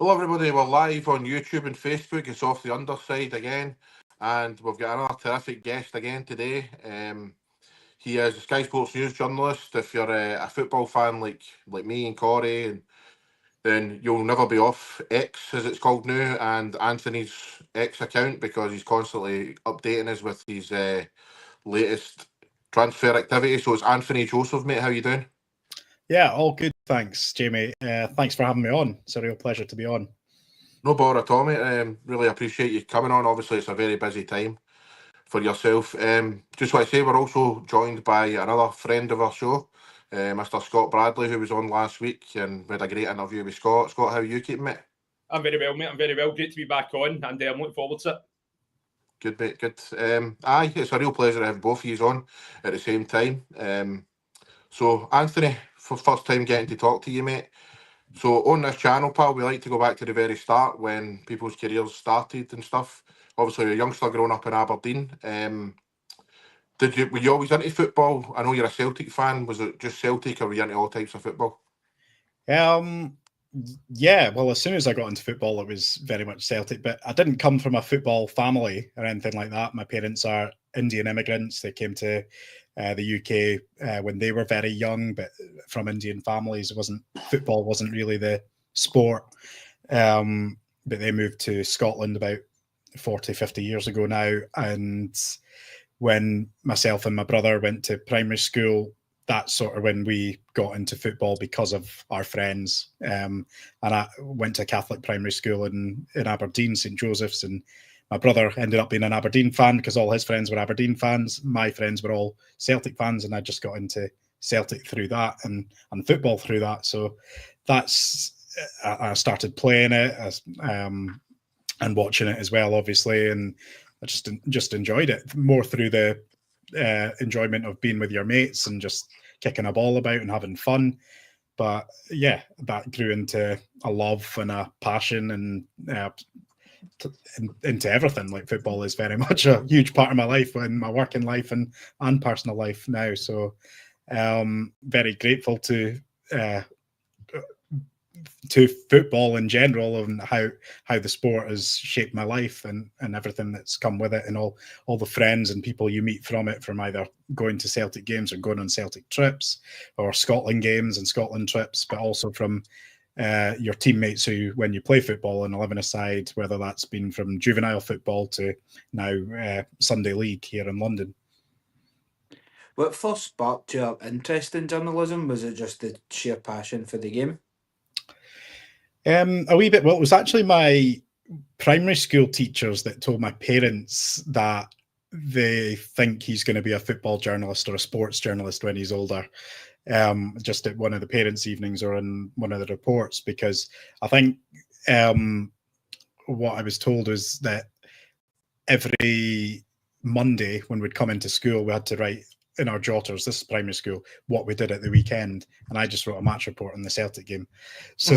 Hello everybody, we're live on YouTube and Facebook. It's off the Underside again, and we've got another terrific guest again today. He is a Sky Sports News journalist. If you're a football fan like me and Corey, and then you'll never be off X, as it's called now, and Anthony's X account, because he's constantly updating us with his latest transfer activity. So it's Anthony Joseph, mate. How you doing? Yeah, all good. Thanks, Jamie. Thanks for having me on. It's a real pleasure to be on. No bother at all, mate. Really appreciate you coming on. Obviously, it's a very busy time for yourself. Just want to say we're also joined by another friend of our show, Mr. Scott Bradley, who was on last week, and we had a great interview with Scott. Scott, how are you keeping, mate? I'm very well, mate. I'm very well. Great to be back on, and I'm looking forward to it. Good, mate. Good. Aye, it's a real pleasure to have both of you on at the same time. So, Anthony, for first time getting to talk to you, mate. So on this channel, pal, we like to go back to the very start when people's careers started and stuff. Obviously, you're a youngster growing up in Aberdeen. Were you always into football? I know you're a Celtic fan. Was it just Celtic, or were you into all types of football? Yeah, well, as soon as I got into football, it was very much Celtic, but I didn't come from a football family or anything like that. My parents are Indian immigrants. They came to the UK when they were very young, but from Indian families. Football wasn't really the sport. But they moved to Scotland about 40, 50 years ago now. And when myself and my brother went to primary school, that's sort of when we got into football because of our friends. And I went to a Catholic primary school in Aberdeen, St. Joseph's, and my brother ended up being an Aberdeen fan because all his friends were Aberdeen fans. My friends were all Celtic fans, and I just got into Celtic through that and football through that. So I started playing it and watching it as well, obviously, and I just enjoyed it more through the enjoyment of being with your mates and just kicking a ball about and having fun. But yeah, that grew into a love and a passion and into everything. Like, football is very much a huge part of my life and my working life and personal life now. So very grateful to football in general and how the sport has shaped my life and everything that's come with it, and all the friends and people you meet from it, from either going to Celtic games or going on Celtic trips or Scotland games and Scotland trips, but also from your teammates who, when you play football in 11-a-side, whether that's been from juvenile football to now Sunday League here in London. What first sparked your interest in journalism? Was it just the sheer passion for the game? A wee bit. Well, it was actually my primary school teachers that told my parents that they think he's going to be a football journalist or a sports journalist when he's older. Just at one of the parents' evenings or in one of the reports, because I think what I was told was that every Monday when we'd come into school, we had to write in our jotters, this is primary school, what we did at the weekend, and I just wrote a match report on the Celtic game. So,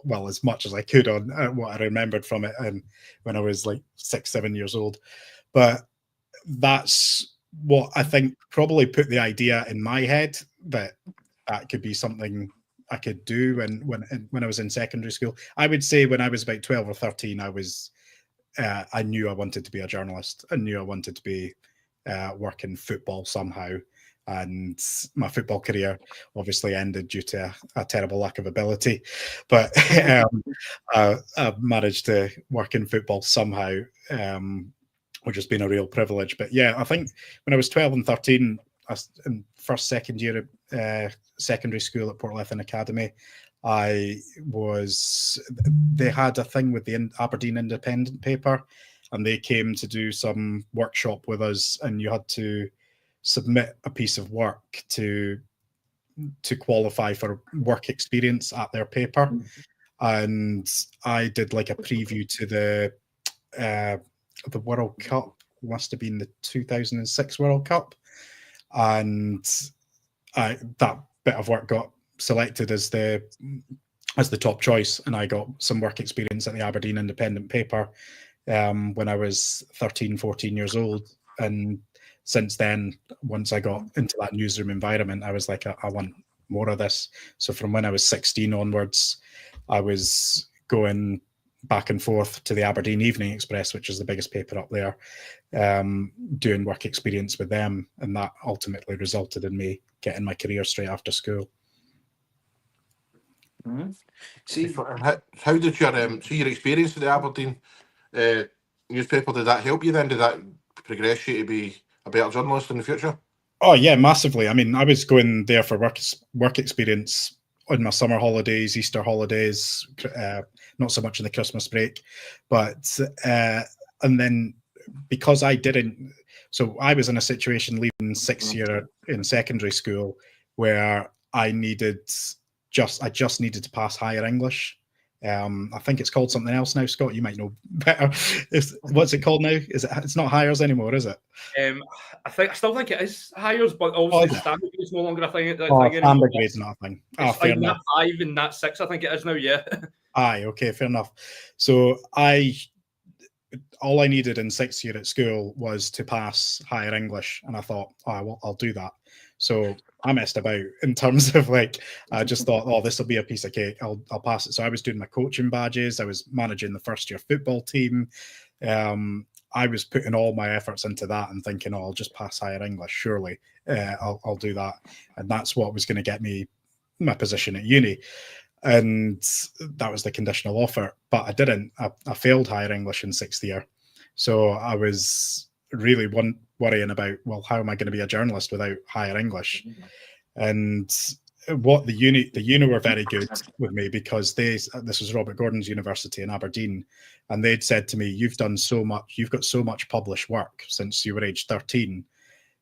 well, as much as I could on what I remembered from it when I was like 6-7 years old. But that's what I think probably put the idea in my head that could be something I could do when I was in secondary school. I would say when I was about 12 or 13, I knew I wanted to be a journalist. I knew I wanted to be work in football somehow, and my football career obviously ended due to a terrible lack of ability, but I've managed to work in football somehow, which has been a real privilege. But yeah, I think when I was 12 and 13, in second year at secondary school at Portlethen Academy, they had a thing with the Aberdeen Independent paper, and they came to do some workshop with us, and you had to submit a piece of work to qualify for work experience at their paper. And I did like a preview to the World Cup, must have been the 2006 World Cup, and that bit of work got selected as the top choice, and I got some work experience at the Aberdeen Independent paper when I was 13, 14 years old. And since then, once I got into that newsroom environment, I was like, I want more of this. So from when I was 16 onwards, I was going back and forth to the Aberdeen Evening Express, which is the biggest paper up there, doing work experience with them, and that ultimately resulted in me getting my career straight after school. Mm-hmm. See, How did your experience at the Aberdeen newspaper, did that help you then? Did that progress you to be a better journalist in the future? Oh yeah, massively. I mean, I was going there for work experience on my summer holidays, Easter holidays, not so much in the Christmas break, but and then because I didn't, so I was in a situation leaving sixth year in secondary school where I just needed to pass higher English. I think it's called something else now. Scott, you might know better. What's it called now? It's not Hires anymore, is it? I still think it is Hires, but obviously standard grade is no longer a thing. Standard grade's not a thing. It's like Nat 5 and Nat 6, I think it is now. Yeah. Aye, okay, fair enough. So all I needed in sixth year at school was to pass higher English, and I thought, well, I'll do that. So I messed about in terms of I just thought, oh, this will be a piece of cake. I'll pass it. So I was doing my coaching badges. I was managing the first year football team. I was putting all my efforts into that and thinking, oh, I'll just pass higher English. Surely I'll do that. And that's what was going to get me my position at uni. And that was the conditional offer, but I didn't. I failed higher English in sixth year. So I was really worrying about, well, how am I going to be a journalist without higher English? And what the uni were very good with me, because this was Robert Gordon's University in Aberdeen, and they'd said to me, you've got so much published work since you were age 13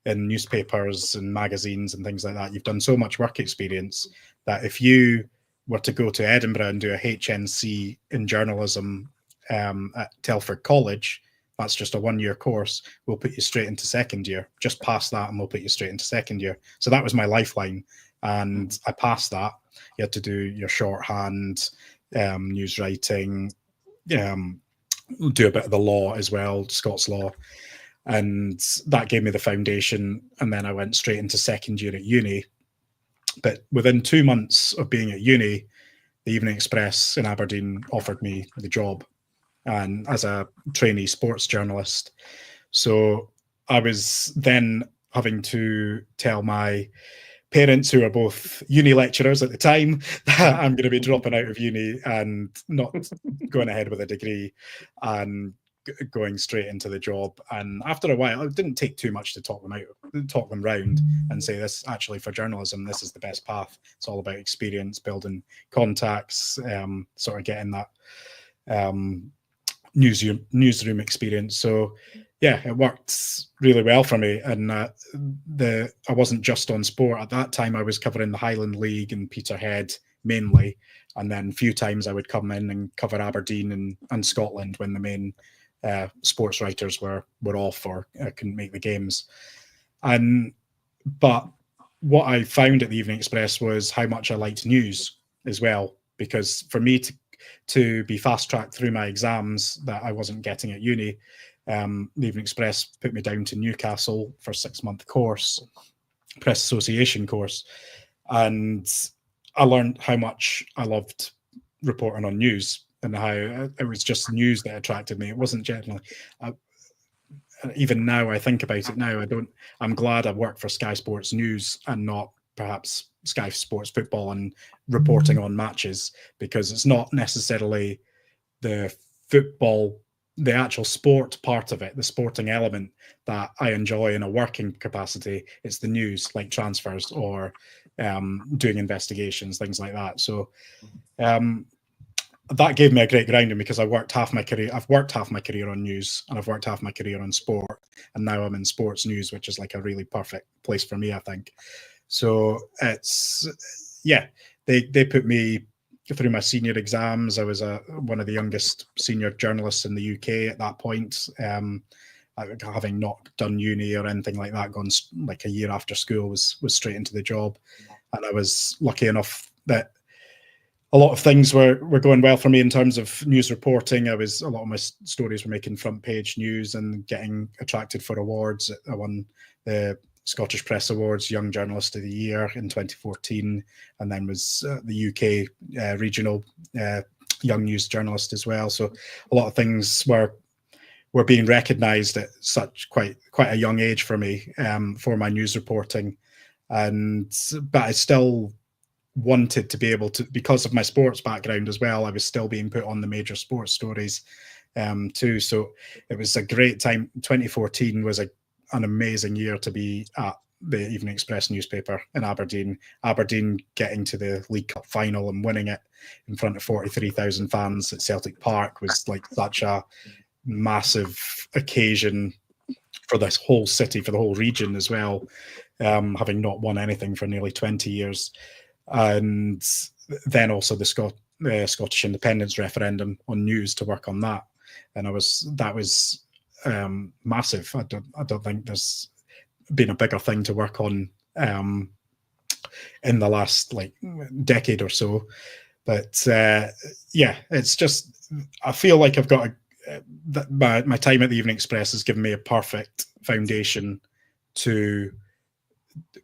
in newspapers and magazines and things like that. You've done so much work experience that if you were to go to Edinburgh and do a HNC in journalism at Telford College, that's just a 1-year course, we'll put you straight into second year. Just pass that and we'll put you straight into second year. So that was my lifeline. And I passed that. You had to do your shorthand, news writing, do a bit of the law as well, Scots law. And that gave me the foundation. And then I went straight into second year at uni. But within 2 months of being at uni, the Evening Express in Aberdeen offered me the job, and as a trainee sports journalist. So I was then having to tell my parents, who are both uni lecturers at the time, that I'm going to be dropping out of uni and not going ahead with a degree and going straight into the job. And after a while, it didn't take too much to talk them round and say, this actually, for journalism, this is the best path. It's all about experience, building contacts, sort of getting that newsroom experience. So yeah, it worked really well for me. And I wasn't just on sport at that time. I was covering the Highland League and Peterhead mainly, and then a few times I would come in and cover Aberdeen and Scotland when the main sports writers were off or couldn't make the games. But what I found at the Evening Express was how much I liked news as well, because for me to be fast-tracked through my exams that I wasn't getting at uni, the Evening Express put me down to Newcastle for a 6-month course, Press Association course, and I learned how much I loved reporting on news and how it was just news that attracted me. It wasn't generally. Even now, I think about it now. I'm glad I worked for Sky Sports News and not perhaps Sky Sports Football and reporting on matches, because it's not necessarily the football, the actual sport part of it, the sporting element that I enjoy in a working capacity. It's the news, like transfers or doing investigations, things like that. So that gave me a great grounding, because I've worked half my career on news, and I've worked half my career on sport, and now I'm in sports news, which is like a really perfect place for me, I think. So they put me through my senior exams. I was one of the youngest senior journalists in the UK at that point, having not done uni or anything like that, gone like a year after school, was straight into the job. And I was lucky enough that a lot of things were going well for me in terms of news reporting. A lot of my stories were making front page news and getting attracted for awards. I won the Scottish Press Awards Young Journalist of the Year in 2014, and then was the UK regional young news journalist as well. So a lot of things were being recognised at such quite a young age for me, for my news reporting, but I still wanted to be able to, because of my sports background as well, I was still being put on the major sports stories too. So it was a great time. 2014 was an amazing year to be at the Evening Express newspaper in Aberdeen. Aberdeen getting to the League Cup final and winning it in front of 43,000 fans at Celtic Park was like such a massive occasion for this whole city, for the whole region as well, having not won anything for nearly 20 years. And then also the Scottish independence referendum on news, to work on that. And that was massive. I don't think there's been a bigger thing to work on in the last like decade or so. But yeah, it's just, I feel like I've got my time at the Evening Express has given me a perfect foundation to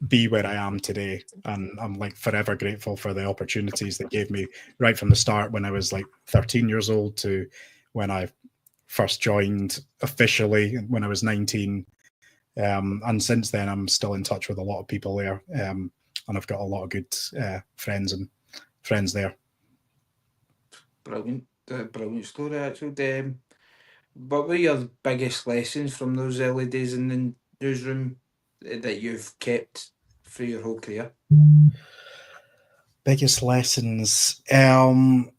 be where I am today, and I'm like forever grateful for the opportunities that gave me right from the start, when I was like 13 years old to when I first joined officially when I was 19. And since then, I'm still in touch with a lot of people there, and I've got a lot of good friends there. Brilliant, brilliant story actually. What were your biggest lessons from those early days in the newsroom that you've kept through your whole career? Biggest lessons, in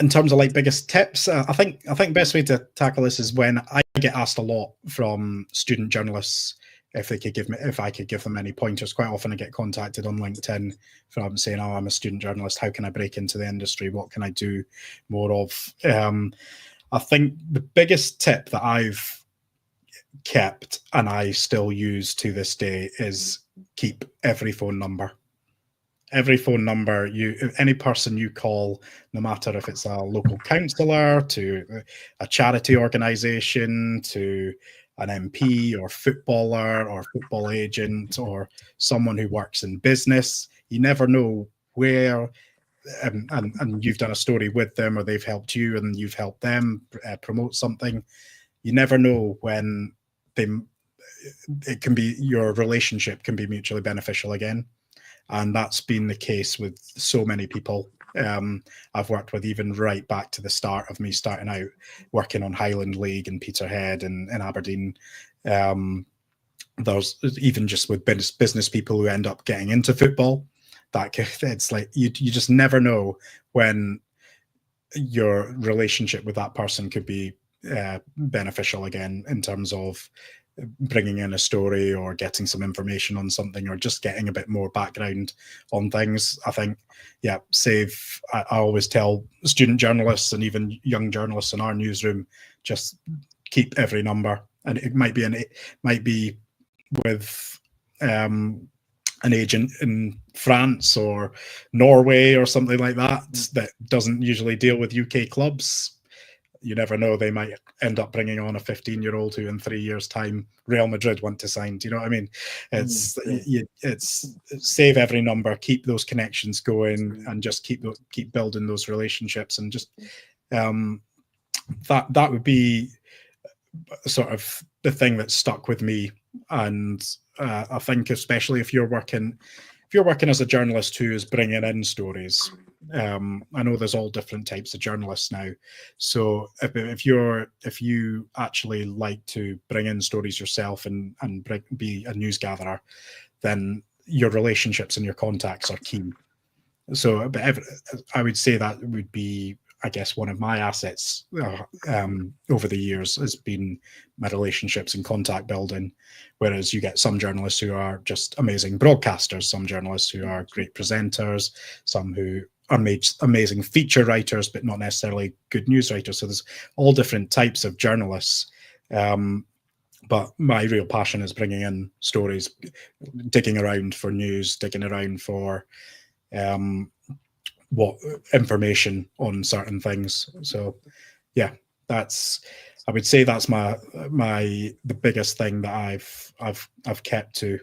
terms of like biggest tips, I think best way to tackle this is when I get asked a lot from student journalists if I could give them any pointers. Quite often I get contacted on LinkedIn from saying, "Oh, I'm a student journalist. How can I break into the industry? What can I do more of?" I think the biggest tip that I've kept and I still use to this day is keep every phone number. Every phone number, any person you call, no matter if it's a local councillor, to a charity organisation, to an MP or footballer or football agent or someone who works in business, you never know where, and you've done a story with them, or they've helped you and you've helped them promote something. You never know when your relationship can be mutually beneficial again. And that's been the case with so many people I've worked with, even right back to the start of me starting out working on Highland League and Peterhead and Aberdeen. There's even just with business people who end up getting into football. It's like you just never know when your relationship with that person could be beneficial again, in terms of bringing in a story or getting some information on something, or just getting a bit more background on things. I think, yeah, I always tell student journalists and even young journalists in our newsroom, just keep every number. And it might be with an agent in France or Norway or something like that doesn't usually deal with UK clubs. You never know, they might end up bringing on a 15-year-old who in 3 years' time Real Madrid want to sign. Do you know what I mean? It's save every number, keep those connections going, and just keep building those relationships. And just that would be sort of the thing that stuck with me. And I think especially if you're working as a journalist who is bringing in stories. I know there's all different types of journalists now. So if you actually like to bring in stories yourself and be a news gatherer, then your relationships and your contacts are key. So I would say that would be, I guess, one of my assets over the years has been my relationships and contact building. Whereas you get some journalists who are just amazing broadcasters, some journalists who are great presenters, some who are amazing feature writers, but not necessarily good news writers. So there's all different types of journalists. But my real passion is bringing in stories, digging around for news, digging around for what information on certain things. So yeah, I would say that's the biggest thing that I've kept to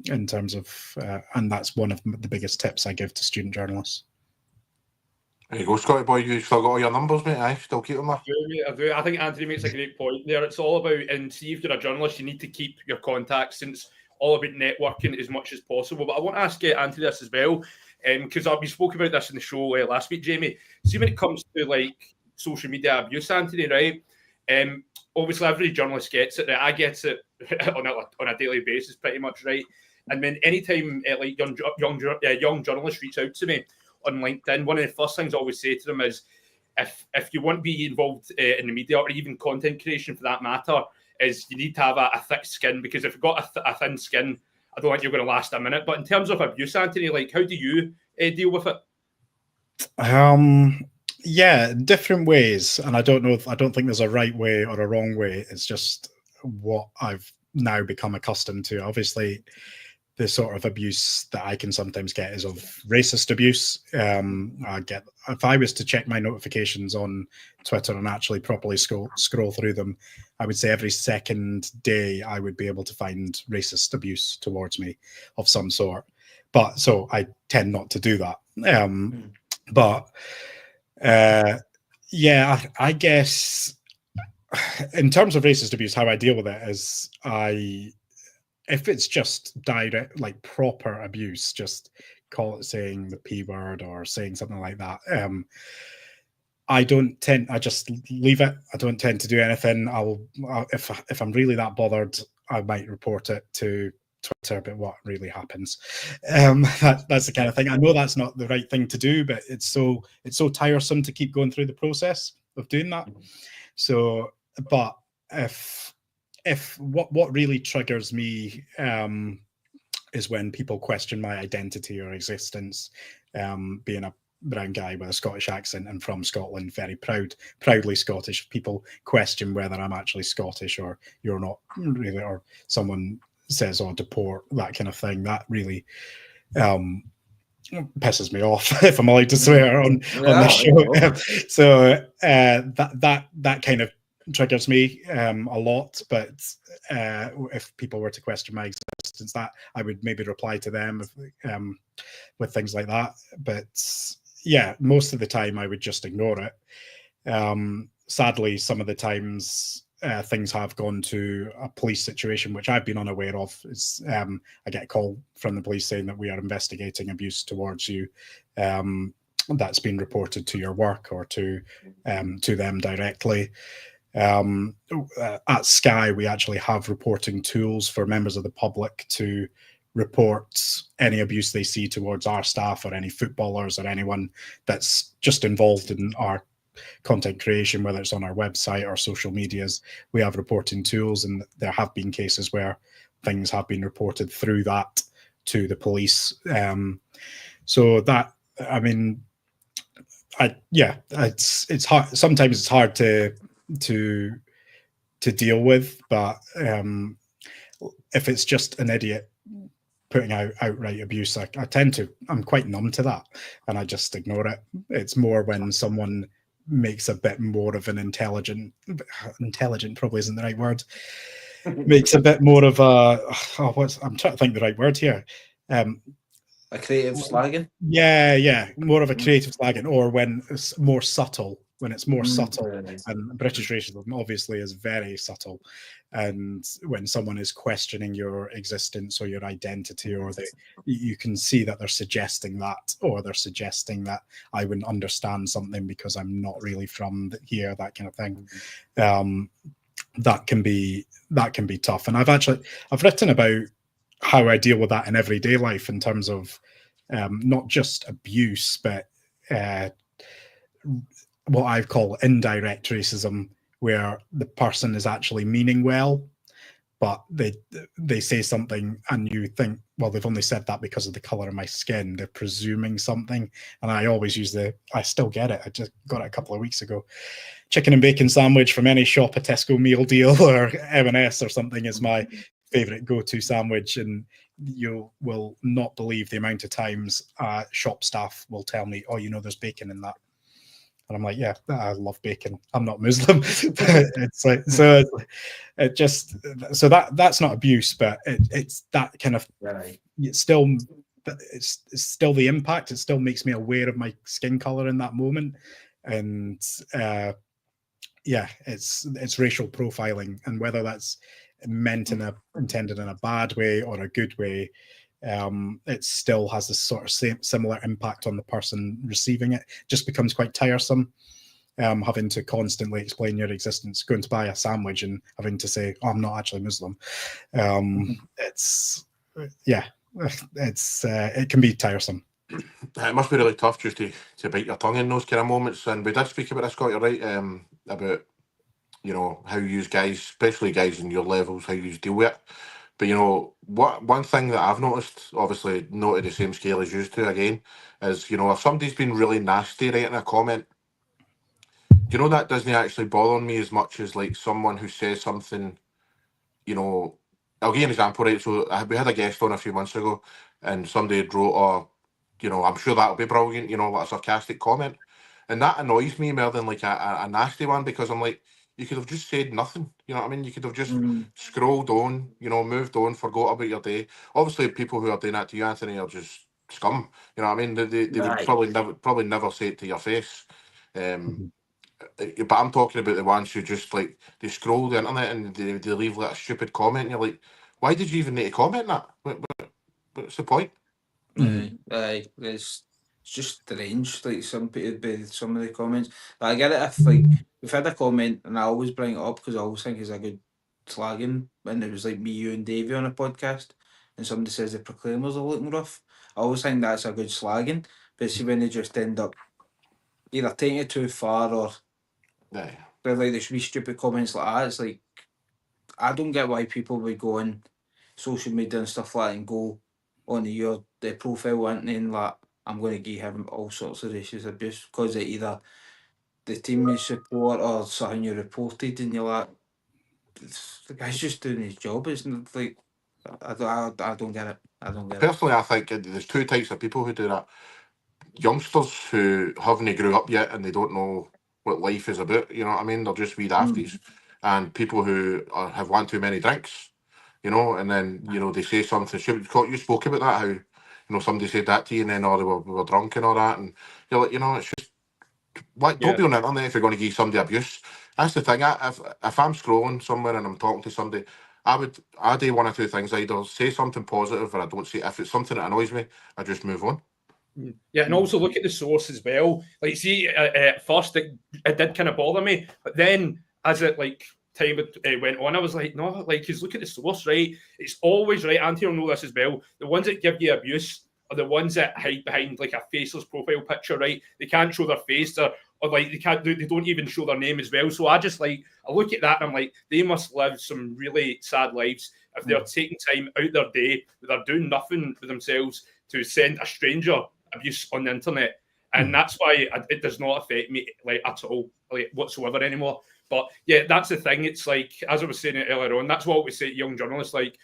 in terms of and that's one of the biggest tips I give to student journalists. There you go, Scotty boy. You still got all your numbers, mate. Aye, still keep them there. I do. I think Anthony makes a great point there. It's all about, and see, if you're a journalist, you need to keep your contacts, and it's all about networking as much as possible. But I want to ask Anthony this as well, because we spoke about this in the show last week, Jamie. See, when it comes to like social media abuse, Anthony, right? Obviously, every journalist gets it. Right? I get it on a daily basis, pretty much, right? And then anytime like young journalists reach out to me on LinkedIn, one of the first things I always say to them is, if you want to be involved in the media or even content creation for that matter, is you need to have a thick skin, because if you've got a thin skin, I don't think you're going to last a minute. But in terms of abuse, Anthony, like, how do you deal with it? Yeah, different ways, and I don't think there's a right way or a wrong way. It's just what I've now become accustomed to. Obviously, the sort of abuse that I can sometimes get is of racist abuse. I get, if I was to check my notifications on Twitter and actually properly scroll through them, I would say every second day I would be able to find racist abuse towards me of some sort. But so I tend not to do that. Yeah, I guess in terms of racist abuse, how I deal with it is if it's just direct, like proper abuse, just call it saying the P word or saying something like that. I just leave it. I don't tend to do anything. If I'm really that bothered, I might report it to Twitter about what really happens. That's the kind of thing. I know that's not the right thing to do, but it's so tiresome to keep going through the process of doing that. So, but if what really triggers me is when people question my identity or existence, being a brown guy with a Scottish accent and from Scotland, very proudly Scottish. People question whether I'm actually Scottish or you're not really, or someone says, "Oh, deport," that kind of thing. That really pisses me off, if I'm allowed to swear on this show. So that kind of triggers me a lot. But if people were to question my existence, that I would maybe reply to them with things like that. But yeah, most of the time I would just ignore it. Sadly, some of the times things have gone to a police situation, which I've been unaware of. Is I get a call from the police saying that we are investigating abuse towards you. That's been reported to your work or to them directly. At Sky, we actually have reporting tools for members of the public to report any abuse they see towards our staff or any footballers or anyone that's just involved in our content creation, whether it's on our website or social medias. We have reporting tools, and there have been cases where things have been reported through that to the police. So that, I mean, it's hard. Sometimes it's hard to deal with, but if it's just an idiot putting out outright abuse, I'm quite numb to that, and I just ignore it. It's more when someone makes a bit more of an intelligent probably isn't the right word, makes a bit more of I'm trying to think the right word here. A creative slagging? Yeah, more of a creative slagging, or when it's more subtle. When it's more subtle, and British racism obviously is very subtle, and when someone is questioning your existence or your identity, or you can see that they're suggesting that, or they're suggesting that I wouldn't understand something because I'm not really from here, that kind of thing. That can be tough, and I've written about how I deal with that in everyday life in terms of not just abuse, but what I call indirect racism, where the person is actually meaning well, but they say something and you think, well, they've only said that because of the color of my skin. They're presuming something. And I always use I still get it. I just got it a couple of weeks ago. Chicken and bacon sandwich from any shop, a Tesco meal deal or M&S or something is my favorite go-to sandwich. And you will not believe the amount of times shop staff will tell me, "Oh, there's bacon in that." And I'm like, yeah, I love bacon. I'm not Muslim. It's like, so it just, so that's not abuse, but it's that kind of, it's still it's still the impact. It still makes me aware of my skin color in that moment, and it's racial profiling, and whether that's intended in a bad way or a good way, it still has this sort of similar impact on the person receiving it. Just becomes quite tiresome, having to constantly explain your existence, going to buy a sandwich and having to say, "Oh, I'm not actually Muslim." It can be tiresome. It must be really tough just to bite your tongue in those kind of moments. And we did speak about this, Scott, you're right, about, you know, how you use guys, especially guys in your levels, how you deal with it. But, you know, one thing that I've noticed, obviously not at the same scale as used to again, is, you know, if somebody's been really nasty writing a comment, you know, that doesn't actually bother me as much as like someone who says something, you know. I'll give you an example, right? So we had a guest on a few months ago, and somebody had wrote, "Oh, you know, I'm sure that'll be brilliant," you know, like a sarcastic comment. And that annoys me more than like a nasty one, because I'm like, you could have just said nothing. You know what I mean? You could have just scrolled on, you know, moved on, forgot about your day. Obviously, people who are doing that to you, Anthony, are just scum. You know what I mean? They would probably never say it to your face. But I'm talking about the ones who just like, they scroll the internet and they leave like a stupid comment, and you're like, why did you even need to comment that? What's the point? Aye, it's just strange. Like some of the comments. But I get it if like we've had a comment, and I always bring it up because I always think it's a good slagging. And it was like me, you, and Davey on a podcast, and somebody says the Proclaimers are looking rough. I always think that's a good slagging. But see, when they just end up either taking it too far, or Yeah. like there should be stupid comments like that. It's like, I don't get why people would go on social media and stuff like that and go onto the profile and like, I'm going to give him all sorts of racist abuse because of either the team you support or something you reported, and you're like, the guy's just doing his job. It's not like, I don't get it. I don't get it. Personally, I think there's two types of people who do that. Youngsters who haven't grew up yet and they don't know what life is about, you know what I mean? They're just wee dafties. And people who have one too many drinks, you know, and then, you know, they say something stupid. You spoke about that, how, you know, somebody said that to you and then, oh, we were drunk and all that. And you're like, you know, it's just, don't be on the internet if you're going to give somebody abuse. That's the thing. If I'm scrolling somewhere and I'm talking to somebody, I do one or two things. I either say something positive or I don't say. If it's something that annoys me, I just move on. Yeah, and also look at the source as well. Like, see, at first it did kind of bother me, but then as it like time went on, I was like, no, like, because look at the source, right? It's always right. Anthony will know this as well. The ones that give you abuse are the ones that hide behind like a faceless profile picture, right? They can't show their face, or like they don't even show their name as well. So I look at that and I'm like, they must live some really sad lives if they're taking time out their day, they're doing nothing for themselves to send a stranger abuse on the internet. And that's why it does not affect me like at all, like whatsoever anymore. But yeah, that's the thing. It's like, as I was saying earlier on, that's what we say to young journalists. Like,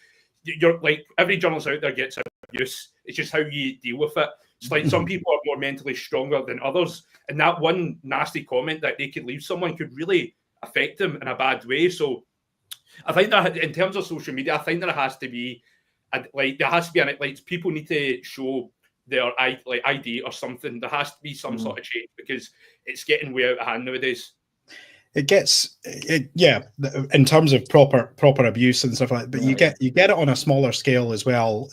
you're like, every journalist out there gets abuse. It's just how you deal with it. It's like some people are more mentally stronger than others, and that one nasty comment that they could leave someone could really affect them in a bad way. So I think that in terms of social media, I think there has to be people need to show their ID or something. There has to be some sort of change because it's getting way out of hand nowadays. In terms of proper abuse and stuff like that, but you get it on a smaller scale as well,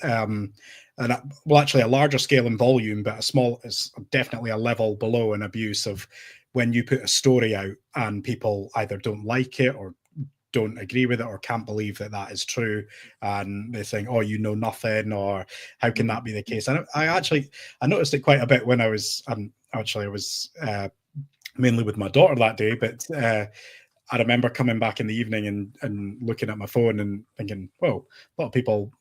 actually a larger scale in volume, but it's definitely a level below an abuse of when you put a story out and people either don't like it or don't agree with it or can't believe that is true, and they think, oh, you know nothing, or how can that be the case? And I noticed it quite a bit when I was mainly with my daughter that day, but I remember coming back in the evening and looking at my phone and thinking, well, a lot of people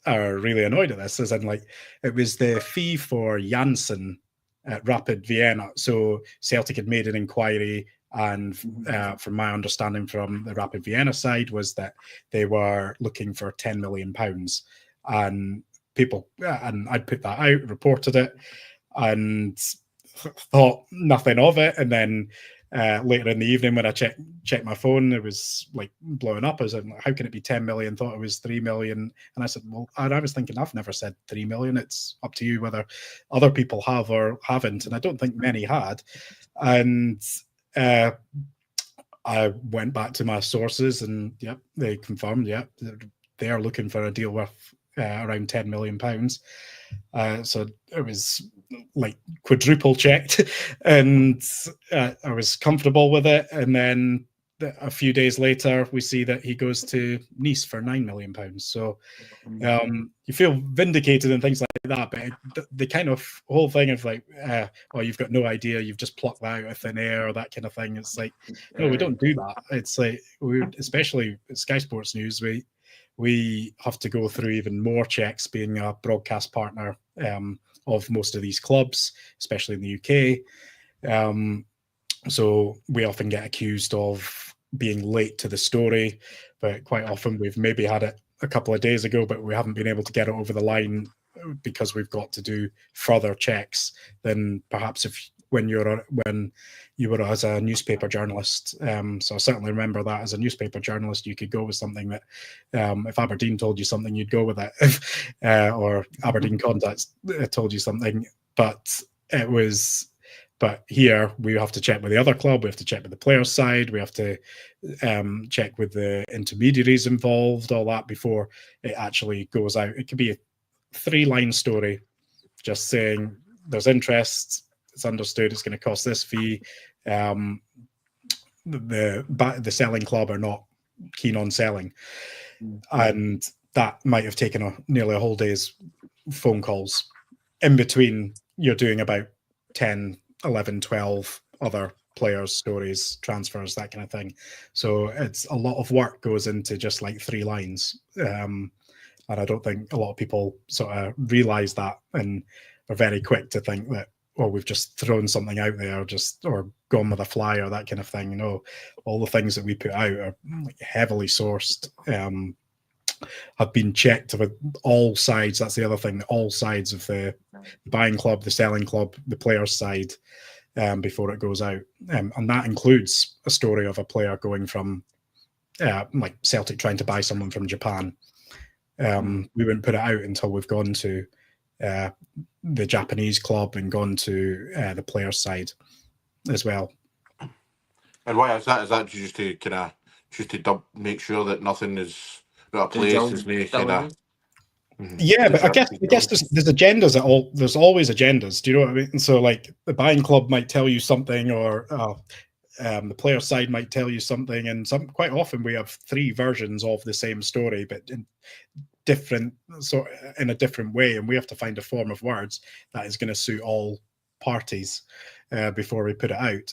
are really annoyed at this. As in, like, it was the fee for Janssen at Rapid Vienna. So Celtic had made an inquiry, and from my understanding from the Rapid Vienna side was that they were looking for £10 million, and I'd put that out, reported it, and thought nothing of it. And then later in the evening when I checked my phone, it was like blowing up. I was like, how can it be 10 million? Thought it was 3 million. And I said, well, I was thinking, I've never said 3 million. It's up to you whether other people have or haven't. And I don't think many had. And I went back to my sources and yep, they confirmed, yep, they are looking for a deal worth around £10 million. So it was like quadruple checked and I was comfortable with it. And then a few days later, we see that he goes to Nice for £9 million. So you feel vindicated and things like that. But the kind of whole thing of like, oh, you've got no idea, you've just plucked that out of thin air or that kind of thing. It's like, no, we don't do that. It's like, especially at Sky Sports News, we have to go through even more checks being a broadcast partner of most of these clubs, especially in the UK. So we often get accused of being late to the story, but quite often we've maybe had it a couple of days ago, but we haven't been able to get it over the line because we've got to do further checks than perhaps when you were as a newspaper journalist. So I certainly remember that as a newspaper journalist, you could go with something that if Aberdeen told you something, you'd go with it, or Aberdeen Contacts told you something. But here we have to check with the other club, we have to check with the players' side, we have to check with the intermediaries involved, all that before it actually goes out. It could be a 3-line story just saying there's interest, it's understood it's going to cost this fee. The selling club are not keen on selling. And that might have taken nearly a whole day's phone calls. In between, you're doing about 10, 11, 12 other players' stories, transfers, that kind of thing. So it's a lot of work goes into just like 3 lines. And I don't think a lot of people sort of realize that and are very quick to think that, well, we've just thrown something out there or gone with a fly or that kind of thing. You know, all the things that we put out are heavily sourced, have been checked with all sides. That's the other thing, all sides of the buying club, the selling club, the player's side, before it goes out. And that includes a story of a player going from like Celtic trying to buy someone from Japan. We wouldn't put it out until we've gone to the Japanese club and gone to the player's side as well. And why is that? Is that just to make sure that nothing is that a place is no kind of. Yeah, but I guess there's agendas at all. There's always agendas. Do you know what I mean? And so, like, the buying club might tell you something, or the player side might tell you something, and quite often we have 3 versions of the same story, but in a different way, and we have to find a form of words that is going to suit all parties before we put it out,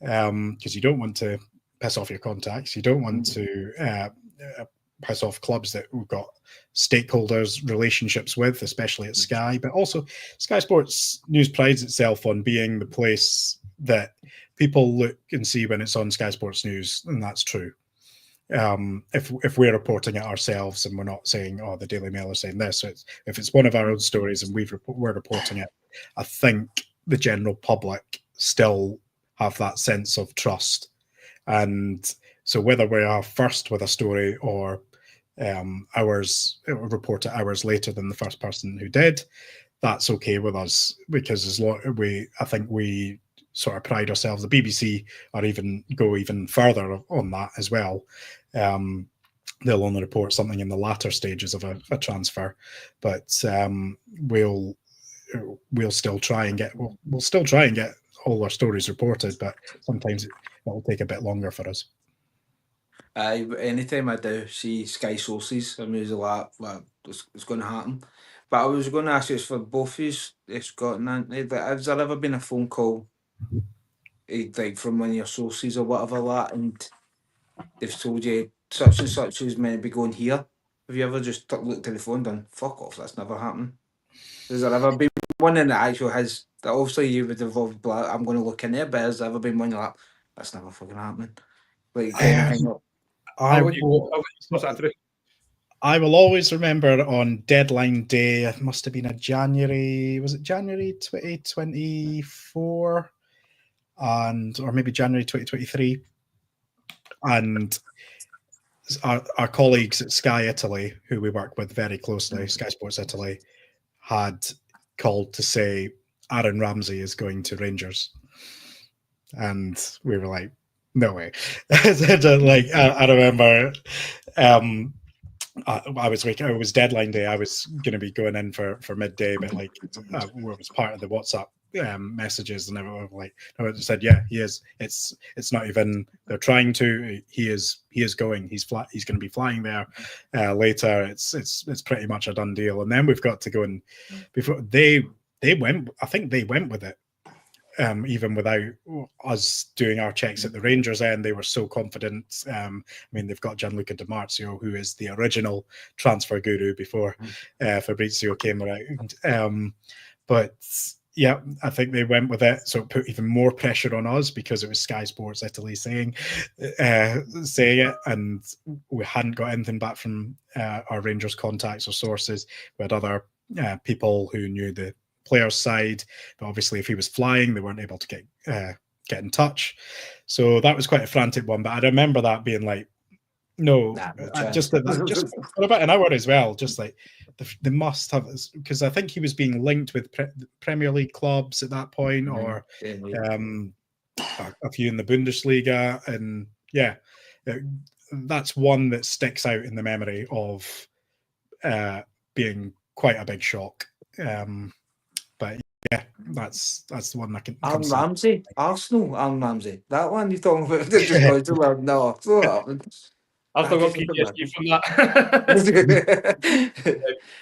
because you don't want to piss off your contacts. You don't want to piss off clubs that we've got stakeholders relationships with, especially at Sky. But also Sky Sports News prides itself on being the place that people look and see when it's on Sky Sports News, and that's true. If we're reporting it ourselves and we're not saying, oh, the Daily Mail are saying this, so if it's one of our own stories and we're reporting it, I think the general public still have that sense of trust. And so whether we are first with a story or report it hours later than the first person who did, that's okay with us, because I think we sort of pride ourselves. The BBC go even further on that as well. They'll only report something in the latter stages of a transfer, but we'll still try and get all our stories reported, but sometimes it'll take a bit longer for us. Anytime I do see Sky Sources, I'm usually like, well, it's going to happen. But I was going to ask you, for both of you, Scott and Anthony, has there ever been a phone call, like from one of your sources or whatever, that, and they've told you such and such is meant to be going here? Have you ever just looked at the phone and done, fuck off, that's never happened? Has there ever been one in that actually has, that obviously you would involve, I'm going to look in there, but has there ever been one you're like, that's never fucking happening? Like, kind of hang up. I will always remember on deadline day, it must have been was it January 2024? or maybe January 2023, and our colleagues at Sky Italy, who we work with very closely, Sky Sports Italy, had called to say Aaron Ramsey is going to Rangers, and we were like, no way. Like I remember, I was deadline day. I was going to be going in for midday, but like it was part of the WhatsApp messages, and everyone like said, yeah, he is. It's not even they're trying to. He is going. He's going to be flying there later. It's pretty much a done deal. And then we've got to go and before they went. I think they went with it. Even without us doing our checks at the Rangers end, they were so confident. I mean, they've got Gianluca Di Marzio, who is the original transfer guru before Fabrizio came around. But yeah, I think they went with it, so it put even more pressure on us because it was Sky Sports Italy saying it, and we hadn't got anything back from our Rangers contacts or sources. We had other people who knew the player's side, but obviously if he was flying, they weren't able to get in touch. So that was quite a frantic one. But I remember that being like, no, just for about an hour as well. Just like they must have, because I think he was being linked with Premier League clubs at that point, or a few in the Bundesliga, and yeah, that's one that sticks out in the memory of being quite a big shock. But yeah, that's the one I can. Aaron Ramsey, Arsenal. Aaron Ramsey, that one you're talking about? They're just going to learn. No, what happened? I've still got PTSD from that.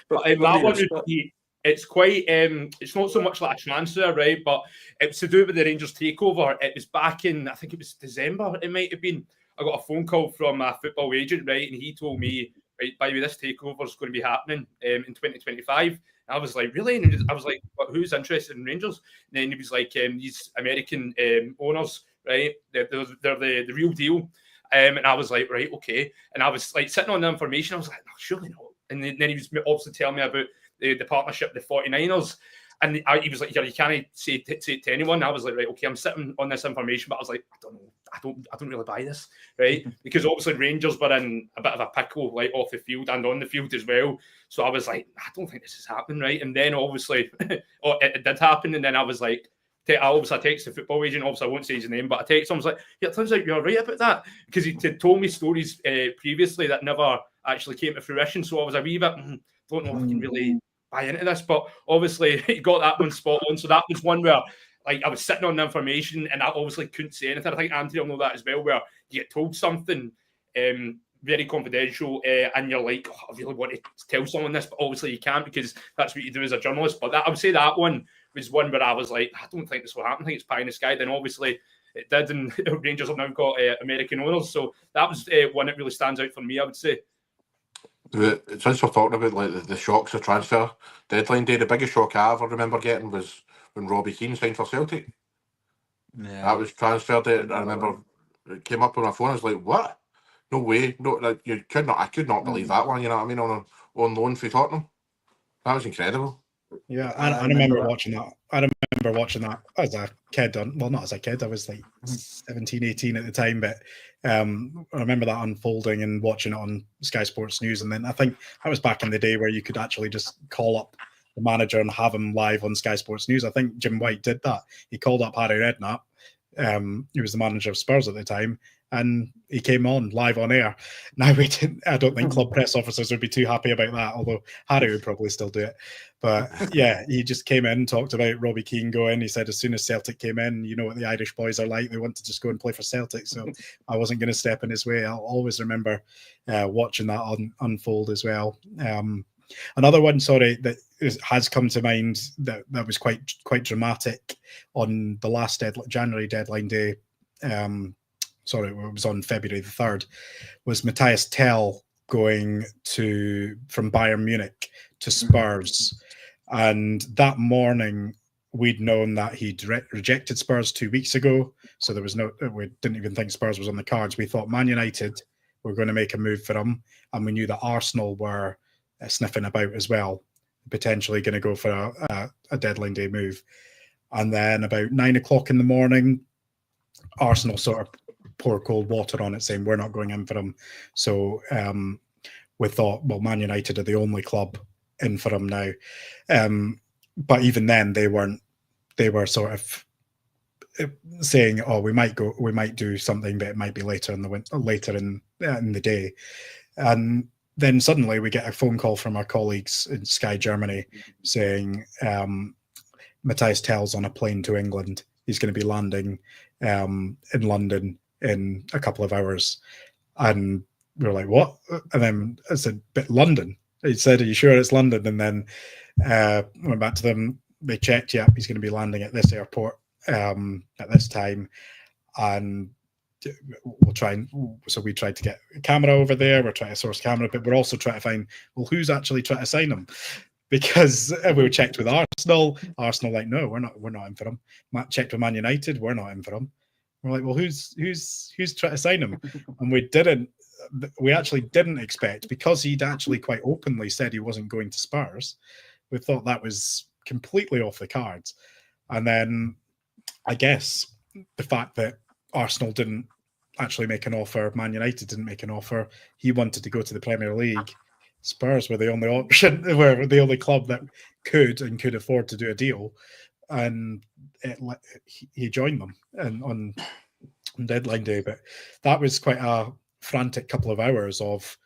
But that one would be, it's quite. It's not so much like a transfer, right? But it's to do with the Rangers takeover. It was back in, I think it was December. It might have been. I got a phone call from a football agent, right, and he told me, right, by the way, this takeover is going to be happening in 2025. I was like, really? And I was like, who's interested in Rangers? And then he was like, these American owners, right? They're the real deal. And I was like, right, okay. And I was like sitting on the information. I was like, no, surely not. And then he was obviously telling me about the partnership, the 49ers. And he was like, yeah, you can't say it to anyone. I was like, right, okay, I'm sitting on this information, but I was like, I don't know. I don't really buy this, right? Because obviously Rangers were in a bit of a pickle, like off the field and on the field as well. So I was like, I don't think this is happening, right? And then obviously it did happen. And then I was like, I texted the football agent. Obviously, I won't say his name, but I texted him. I was like, yeah, it turns out you're right about that, because he told me stories previously that never actually came to fruition. So I was a wee bit, don't know if I can really buy into this, but obviously he got that one spot on. So that was one where, like, I was sitting on the information and I obviously couldn't say anything. I think Anthony will know that as well, where you get told something very confidential and you're like, I really want to tell someone this, but obviously you can't, because that's what you do as a journalist. But I would say that one was one where I was like, I don't think this will happen. I think it's pie in the sky. Then obviously it did, and Rangers have now got American owners. So that was one that really stands out for me, I would say. Since we're talking about like the shocks of transfer deadline day, the biggest shock I ever remember getting was when Robbie Keane signed for Celtic. Yeah. That was transfer day. I remember it came up on my phone. I was like, what? No way. No, like, I could not believe that one, you know what I mean, on loan for Tottenham. That was incredible. Yeah, I remember watching that. I remember watching that as a kid. Well, not as a kid. I was like 17, 18 at the time, but I remember that unfolding and watching it on Sky Sports News. And then I think that was back in the day where you could actually just call up the manager and have him live on Sky Sports News. I think Jim White did that. He called up Harry Redknapp. He was the manager of Spurs at the time, and he came on live on air. Now I don't think club press officers would be too happy about that, although Harry would probably still do it. But yeah, he just came in, talked about Robbie Keane going. He said as soon as Celtic came in, you know what the Irish boys are like, they want to just go and play for Celtic. So I wasn't going to step in his way. I'll always remember watching that unfold as well. Another one, that has come to mind that was quite dramatic on the last January deadline day. It was on February the 3rd, was Matthias Tell going from Bayern Munich to Spurs. And that morning, we'd known that he'd rejected Spurs 2 weeks ago. So we didn't even think Spurs was on the cards. We thought Man United were going to make a move for him. And we knew that Arsenal were sniffing about as well, potentially going to go for a deadline day move. And then about 9 o'clock in the morning, Arsenal sort of pour cold water on it, saying we're not going in for him. So we thought, well, Man United are the only club in for him now. But even then, they weren't. They were sort of saying, "Oh, we might do something, but it might be later in the day." And then suddenly we get a phone call from our colleagues in Sky Germany saying Matthias Tell's on a plane to England. He's going to be landing in London in a couple of hours. And we were like, what? And then I said, but London. He said, are you sure it's London? And then went back to them. They checked, yeah, he's going to be landing at this airport at this time. And we tried to get a camera over there. We're trying to source camera, but we're also trying to find, well, who's actually trying to sign him? Because we checked with Arsenal. Arsenal like, no, we're not in for him. Checked with Man United, we're not in for him. We're like, well, who's trying to sign him? And we actually didn't expect, because he'd actually quite openly said he wasn't going to Spurs. We thought that was completely off the cards. And then I guess the fact that Arsenal didn't actually make an offer, Man United didn't make an offer, he wanted to go to the Premier League. Spurs were the only option, were the only club that could afford to do a deal, and he joined them on deadline day. But that was quite a frantic couple of hours of,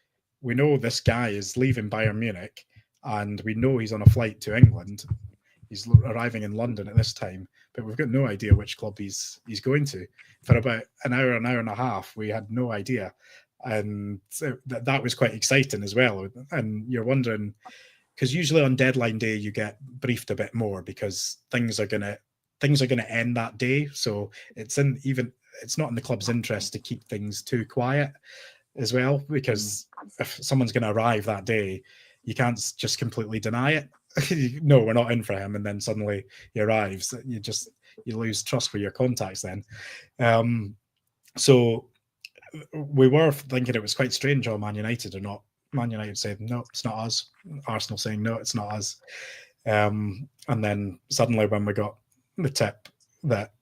we know this guy is leaving Bayern Munich, and we know he's on a flight to England. He's arriving in London at this time, but we've got no idea which club he's going to. For about an hour and a half, we had no idea. And so that was quite exciting as well. And you're wondering, because usually on deadline day you get briefed a bit more, because things are gonna end that day. So it's not in the club's interest to keep things too quiet as well, because if someone's going to arrive that day, you can't just completely deny it. No, we're not in for him, and then suddenly he arrives. You lose trust with your contacts then. So we were thinking it was quite strange on Man United or not. Man United said, no, it's not us. Arsenal saying, no, it's not us. And then suddenly when we got the tip that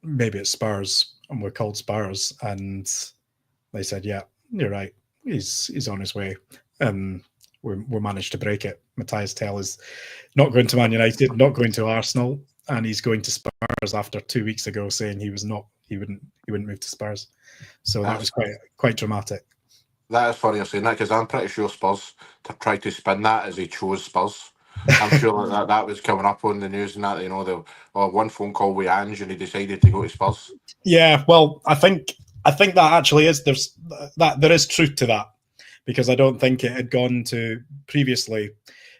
maybe it's Spurs, and we're called Spurs, and they said, yeah, you're right, he's on his way. And we managed to break it. Matthias Tell is not going to Man United, not going to Arsenal, and he's going to Spurs after 2 weeks ago saying he wouldn't move to Spurs. So that was quite dramatic. That is funny you're saying that, because I'm pretty sure Spurs tried to spin that as he chose Spurs. I'm sure that was coming up on the news and that, one phone call with Ange and he decided to go to Spurs. Yeah, well, I think that actually there is truth to that, because I don't think it had gone to previously.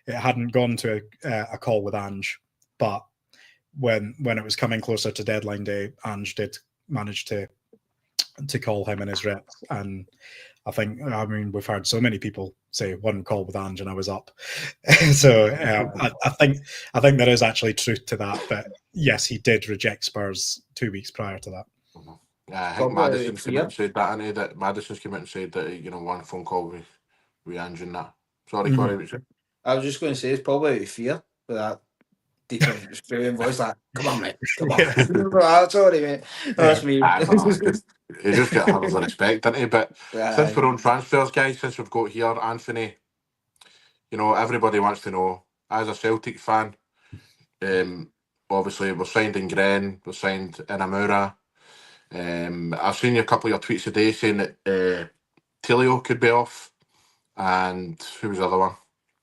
It hadn't gone to a call with Ange, but when it was coming closer to deadline day, Ange did manage to call him and his reps. And I mean, we've heard so many people say one call with Ange and I was up. So I think there is actually truth to that. But yes, he did reject Spurs 2 weeks prior to that. Yeah, I think Madison's come out and said that, and that Madison's come out and said that one phone call with Ange and that. Sorry, Corey. I was just going to say it's probably out of fear, but that deep Australian voice, like, come on, mate, come on. Sorry, mate. That's me. You just get having the respect, don't you? But since we're on transfers, guys, since we've got here, Anthony, everybody wants to know, as a Celtic fan, obviously we're signed in Gren, we're signed in Amura. I've seen a couple of your tweets today saying that Tilio could be off, and who was the other one?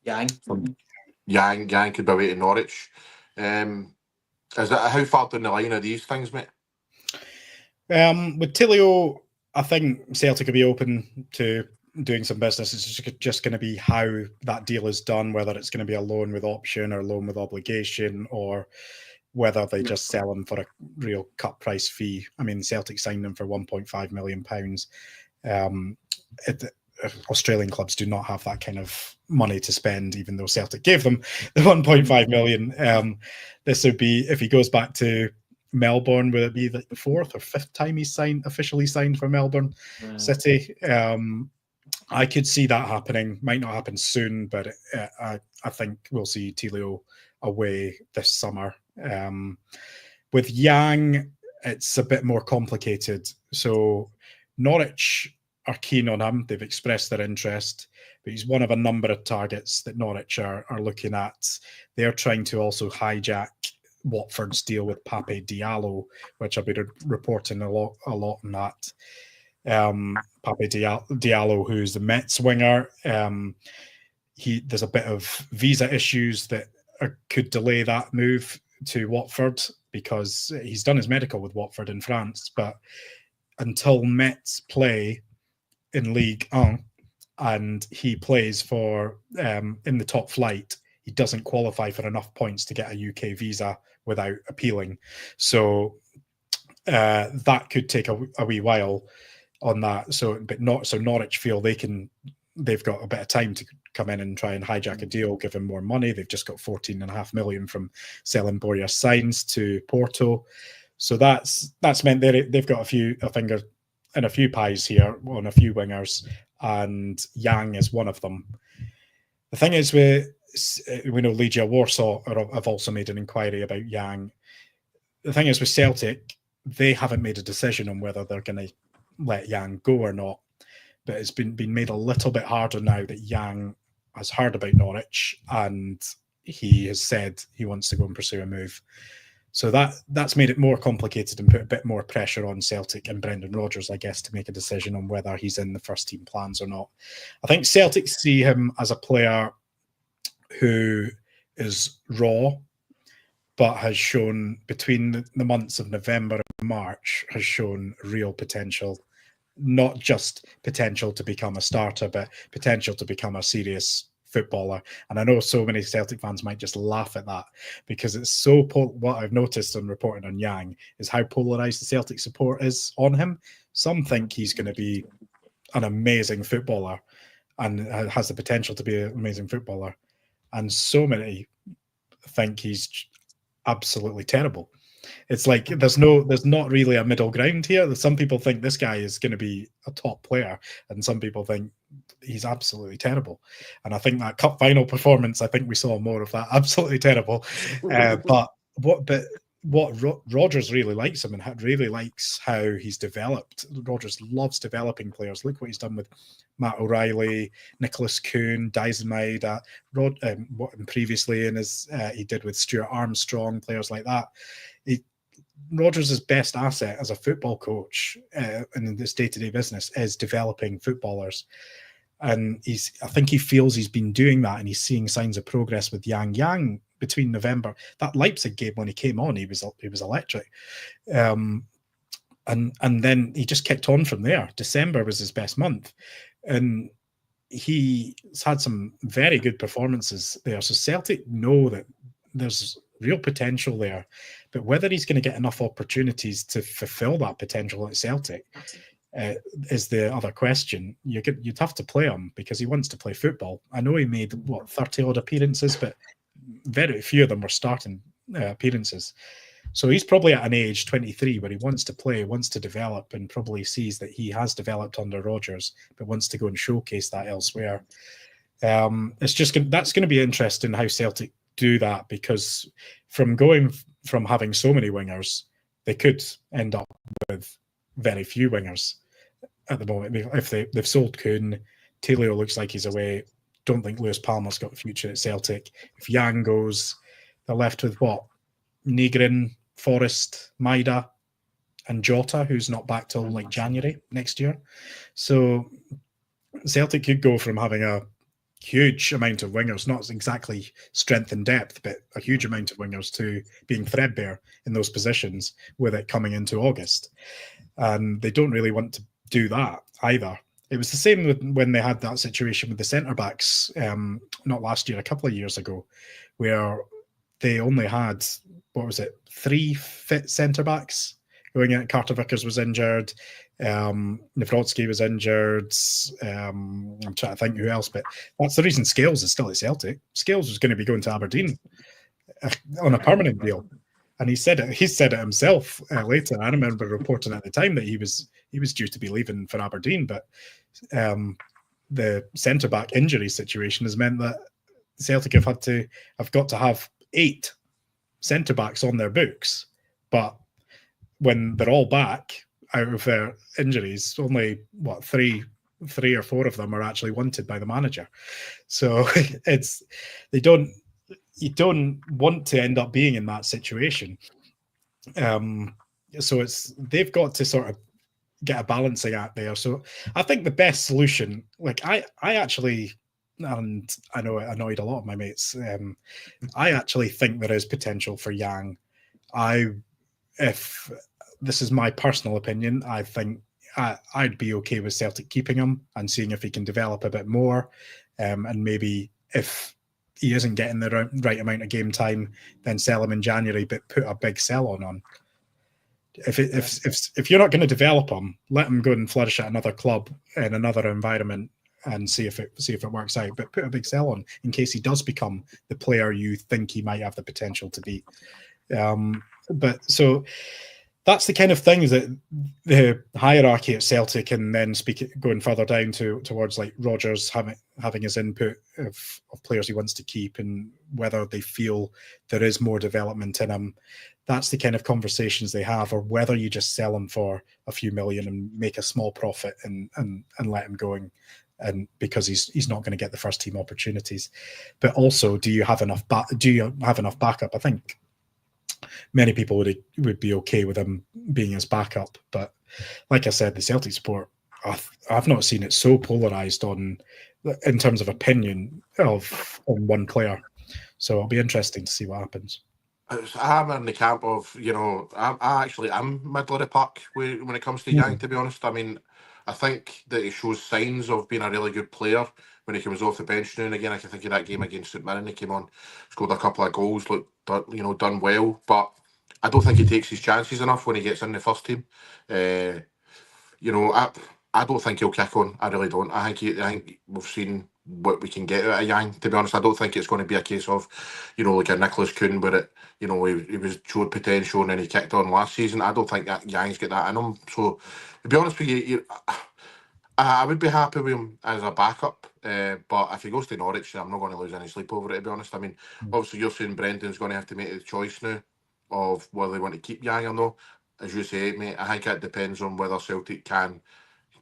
Yang could be away to Norwich. Is that how far down the line are these things, mate? With Tilio, I think Celtic could be open to doing some business. It's just going to be how that deal is done, whether it's going to be a loan with option or loan with obligation, or whether they just sell him for a real cut price fee. I mean, Celtic signed him for £1.5 million. Australian clubs do not have that kind of money to spend, even though Celtic gave them the 1.5 million. This would be, if he goes back to Melbourne, would it be the fourth or fifth time he's officially signed for Melbourne City? I could see that happening. Might not happen soon, but I think we'll see Tilio away this summer. With Yang, it's a bit more complicated. So Norwich are keen on him. They've expressed their interest, but he's one of a number of targets that Norwich are looking at. They're trying to also hijack Watford's deal with Pape Diallo, which I've been reporting a lot on that. Pape Diallo, who's the Mets winger, there's a bit of visa issues that could delay that move to Watford because he's done his medical with Watford in France, but until Mets play in Ligue 1 and he plays for in the top flight, he doesn't qualify for enough points to get a UK visa without appealing. So that could take a wee while on that. So Norwich feel they've got a bit of time to come in and try and hijack a deal, give him more money. They've just got 14.5 million from selling Borja Sainz to Porto. So that's meant they've got a finger in a few pies here on a few wingers, and Yang is one of them. The thing is, we know Legia Warsaw have also made an inquiry about Yang. The thing is with Celtic, they haven't made a decision on whether they're going to let Yang go or not, but it's been made a little bit harder now that Yang has heard about Norwich and he has said he wants to go and pursue a move. So that's made it more complicated and put a bit more pressure on Celtic and Brendan Rodgers, I guess, to make a decision on whether he's in the first team plans or not. I think Celtic see him as a player who is raw, but has shown between the months of November and March, has shown real potential. Not just potential to become a starter, but potential to become a serious footballer. And I know so many Celtic fans might just laugh at that because it's so what I've noticed on reporting on Yang is how polarised the Celtic support is on him. Some think he's going to be an amazing footballer and has the potential to be an amazing footballer, and so many think he's absolutely terrible. It's like there's not really a middle ground here. Some people think this guy is going to be a top player, and some people think he's absolutely terrible. And I think that cup final performance, I think we saw more of that. Absolutely terrible. But what Rodgers really likes him and really likes how he's developed. Rodgers loves developing players. Look what he's done with Matt O'Reilly, Nicholas Kuhn, Dyson Maeda, previously in his he did with Stuart Armstrong, players like that. Rodgers' best asset as a football coach in this day-to-day business is developing footballers. And I think he feels he's been doing that, and he's seeing signs of progress with Yang between November. That Leipzig game when he came on, he was electric. And then he just kicked on from there. December was his best month. And he's had some very good performances there. So Celtic know that there's real potential there. But whether he's going to get enough opportunities to fulfill that potential at Celtic is the other question. You'd have to play him because he wants to play football. I know he made 30 odd appearances, but very few of them were starting appearances. So he's probably at an age 23 where he wants to play, wants to develop, and probably sees that he has developed under Rodgers, but wants to go and showcase that elsewhere. That's going to be interesting how Celtic do that, because from having so many wingers, they could end up with very few wingers at the moment. If they've sold Kuhn, Taylor looks like he's away. Don't think Lewis Palmer's got a future at Celtic. If Yang goes, they're left with Negrin, Forrest, Maeda, and Jota, who's not back till like January next year. So Celtic could go from having a huge amount of wingers, not exactly strength and depth, but a huge amount of wingers, to being threadbare in those positions with it coming into August. And they don't really want to do that either. It was the same when they had that situation with the centre-backs, not last year, a couple of years ago, where they only had, 3 fit centre-backs going in. Carter Vickers was injured, Nawrocki was injured, I'm trying to think who else, but that's the reason Scales is still at Celtic. Scales was going to be going to Aberdeen on a permanent deal. And he said it himself later. I remember reporting at the time that he was due to be leaving for Aberdeen, but the centre-back injury situation has meant that Celtic have got to have 8 centre-backs on their books. But when they're all back out of their injuries, only three or four of them are actually wanted by the manager. So you don't want to end up being in that situation. So they've got to sort of get a balancing act there. So I think the best solution, like I actually, and I know it annoyed a lot of my mates, I actually think there is potential for Yang. If this is my personal opinion, I think I'd be okay with Celtic keeping him and seeing if he can develop a bit more, and maybe if he isn't getting the right amount of game time, then sell him in January, but put a big sell on. If you're not going to develop him, let him go and flourish at another club in another environment and see if it works out. But put a big sell on in case he does become the player you think he might have the potential to be. But so that's the kind of things that the hierarchy at Celtic, and then going further down towards like Rodgers having his input of players he wants to keep and whether they feel there is more development in him. That's the kind of conversations they have, or whether you just sell him for a few million and make a small profit and let him go, and because he's not going to get the first team opportunities. But also, do you have enough backup? I think many people would be okay with him being his backup. But like I said, the Celtic support, I've not seen it so polarised in terms of opinion on one player. So it'll be interesting to see what happens. I'm in the camp of, I'm middle of the pack when it comes to Yang, to be honest. I mean, I think that he shows signs of being a really good player when he comes off the bench now and again. I can think of that game against St Mirren. He came on, scored a couple of goals, done well. But I don't think he takes his chances enough when he gets in the first team. I don't think he'll kick on. I really don't. I think we've seen what we can get out of Yang, to be honest. I don't think it's going to be a case of, like a Nicholas Kuhn where it, he was showed potential and then he kicked on last season. I don't think that Yang's got that in him. So, to be honest with you, I would be happy with him as a backup. But if he goes to Norwich, I'm not going to lose any sleep over it, to be honest. I mean, obviously you're saying Brendan's going to have to make the choice now of whether they want to keep Yang or no. As you say, mate, I think it depends on whether Celtic can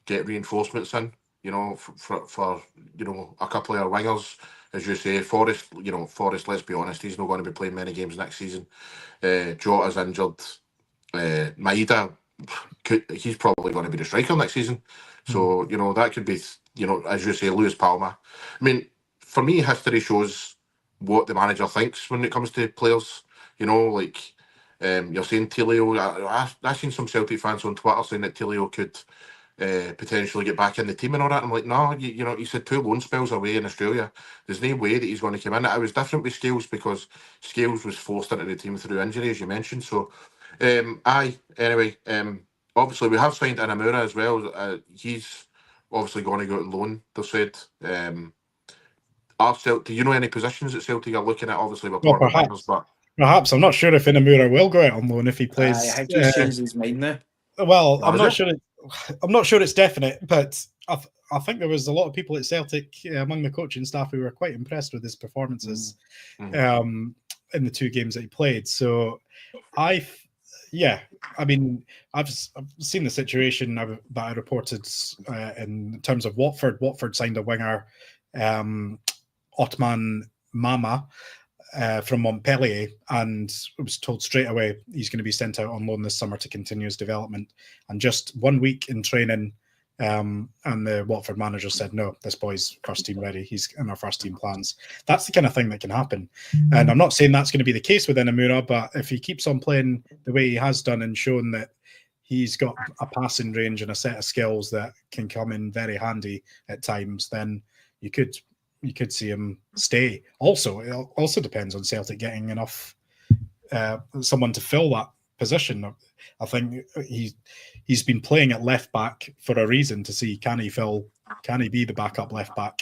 get reinforcements in, for a couple of our wingers. As you say, Forrest, let's be honest, he's not going to be playing many games next season. Jota's injured. Maeda, he's probably going to be the striker next season. So, that could be, as you say, Lewis Palmer. I mean, for me, history shows what the manager thinks when it comes to players. You're saying Tilio. I've seen some Celtic fans on Twitter saying that Tilio could potentially get back in the team and all that. I'm like, no, he's had 2 loan spells away in Australia. There's no way that he's going to come in. It was different with Scales because Scales was forced into the team through injury, as you mentioned. So, obviously we have signed Inamura as well. He's obviously going to go on loan, they said. Do you know any positions that Celtic are looking at? Obviously, we're talking about wingers, but perhaps. I'm not sure if Inamura will go out on loan if he plays. I think he's changed his mind now. Well, I'm not sure. I'm not sure it's definite, but I think there was a lot of people at Celtic among the coaching staff who were quite impressed with his performances in the 2 games that he played. So, I've seen the situation that I reported in terms of Watford. Watford signed a winger, Otman Mama, from Montpellier, and I was told straight away he's going to be sent out on loan this summer to continue his development. And just 1 week in training, and the Watford manager said, no, this boy's first team ready. He's in our first team plans. That's the kind of thing that can happen. And I'm not saying that's going to be the case with Inamura, but if he keeps on playing the way he has done and shown that he's got a passing range and a set of skills that can come in very handy at times, then you could see him stay. Also, it also depends on Celtic getting enough someone to fill that position. I think he's been playing at left back for a reason, to see can he be the backup left back.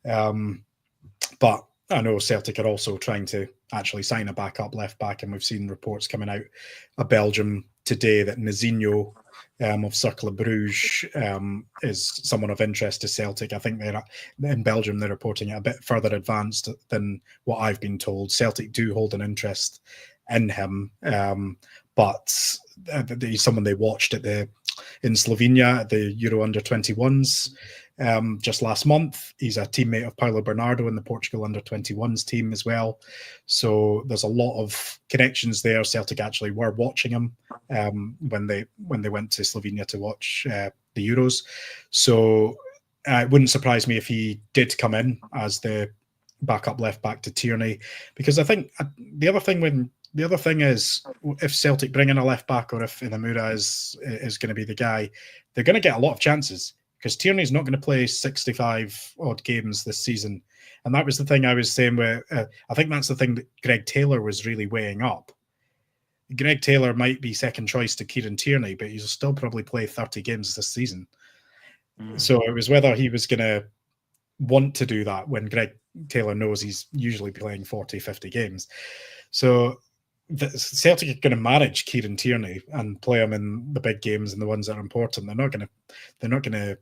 But I know Celtic are also trying to actually sign a backup left back, and we've seen reports coming out of Belgium today that Nazinho of Cercle Bruges is someone of interest to Celtic. I think they're in Belgium, they're reporting it a bit further advanced than what I've been told. Celtic do hold an interest in him, but he's someone they watched in Slovenia at the Euro Under-21s just last month. He's a teammate of Paulo Bernardo in the Portugal Under-21s team as well. So there's a lot of connections there. Celtic actually were watching him when they went to Slovenia to watch the Euros. So it wouldn't surprise me if he did come in as the backup left back to Tierney, because I think the other thing is, if Celtic bring in a left back, or if Inamura is going to be the guy, they're going to get a lot of chances, because Tierney's not going to play 65 odd games this season. And that was the thing I was saying where I think that's the thing that Greg Taylor was really weighing up. Greg Taylor might be second choice to Kieran Tierney, but he'll still probably play 30 games this season. So it was whether he was going to want to do that when Greg Taylor knows he's usually playing 40, 50 games. So Celtic are going to manage Kieran Tierney and play him in the big games and the ones that are important. They're not going to.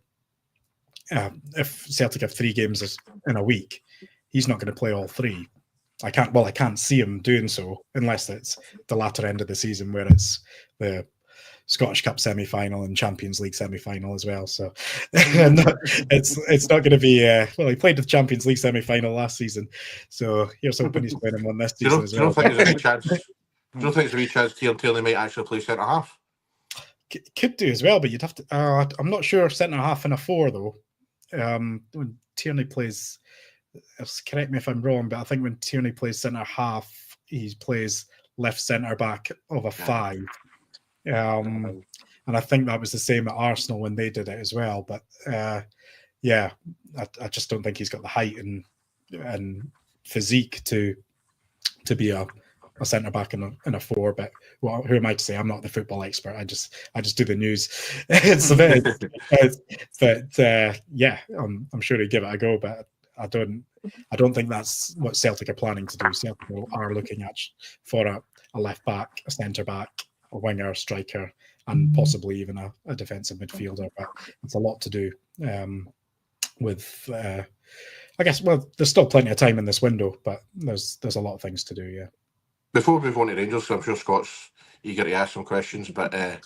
If Celtic have 3 games in a week, he's not going to play all 3. I can't see him doing so unless it's the latter end of the season where it's the Scottish Cup semi-final and Champions League semi-final as well. So it's not going to be. He played the Champions League semi-final last season, so here's hoping he's playing one this season as well. Do you don't think there's a wee chance Kieran Tierney might actually play centre half? Could do as well, but you'd have to. I'm not sure centre half in a 4 though. When Tierney plays, correct me if I'm wrong, but I think when Tierney plays centre half, he plays left centre back of a 5. And I think that was the same at Arsenal when they did it as well. But I just don't think he's got the height and physique to be a centre back in a 4. But who am I to say? I'm not the football expert. I just do the news. I'm sure he'd give it a go. But I don't think that's what Celtic are planning to do. Celtic are looking at for a left back, a centre back, a winger, striker, and possibly even a defensive midfielder. But it's a lot to do with. I guess. Well, there's still plenty of time in this window, but there's a lot of things to do. Yeah. Before we move on to Rangers, so I'm sure Scott's eager to ask some questions, but and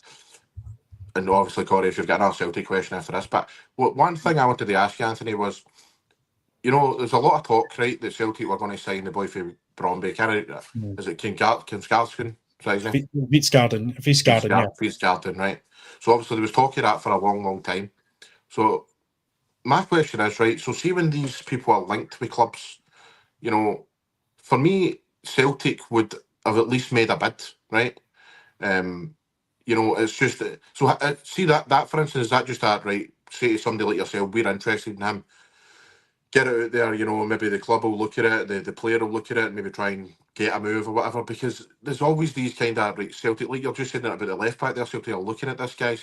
obviously, Corey, if you've got another Celtic question after this, but one thing I wanted to ask you, Anthony, was, there's a lot of talk, right, that Celtic were going to sign the boy from Bromby. Is it Kinsgarskin? Fitzgarden, right? So obviously there was talk of that for a long, long time. So my question is, right, so see when these people are linked with clubs, for me, Celtic would have at least made a bid, right? It's just so see that for instance, is that just that, right? Say to somebody like yourself, we're interested in him, get it out there. Maybe the club will look at it, the player will look at it, and maybe try and get a move or whatever. Because there's always these kind of Celtic, like you're just saying that about the left back there. Celtic are looking at this guy,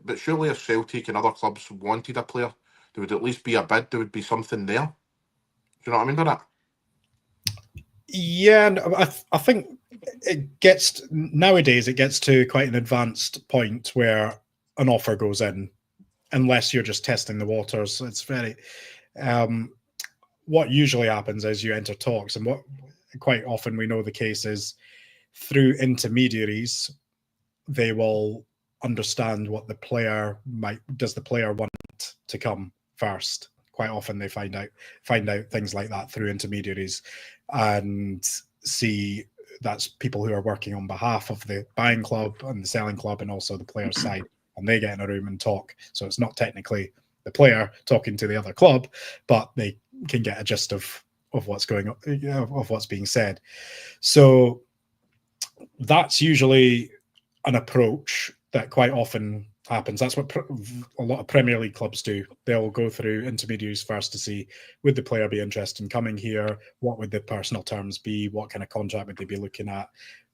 but surely if Celtic and other clubs wanted a player, there would at least be a bid. There would be something there. Do you know what I mean by that? Yeah, I think nowadays it gets to quite an advanced point where an offer goes in, unless you're just testing the waters. It's very what usually happens is you enter talks, and what quite often we know the case is through intermediaries, they will understand what the player does the player want to come first. Quite often they find out things like that through intermediaries, and see that's people who are working on behalf of the buying club and the selling club and also the player's side, and they get in a room and talk. So it's not technically the player talking to the other club, but they can get a gist of what's going on, of what's being said. So that's usually an approach that quite often happens. That's what a lot of Premier League clubs do. They'll go through intermediaries first to see, would the player be interested in coming here? What would the personal terms be? What kind of contract would they be looking at?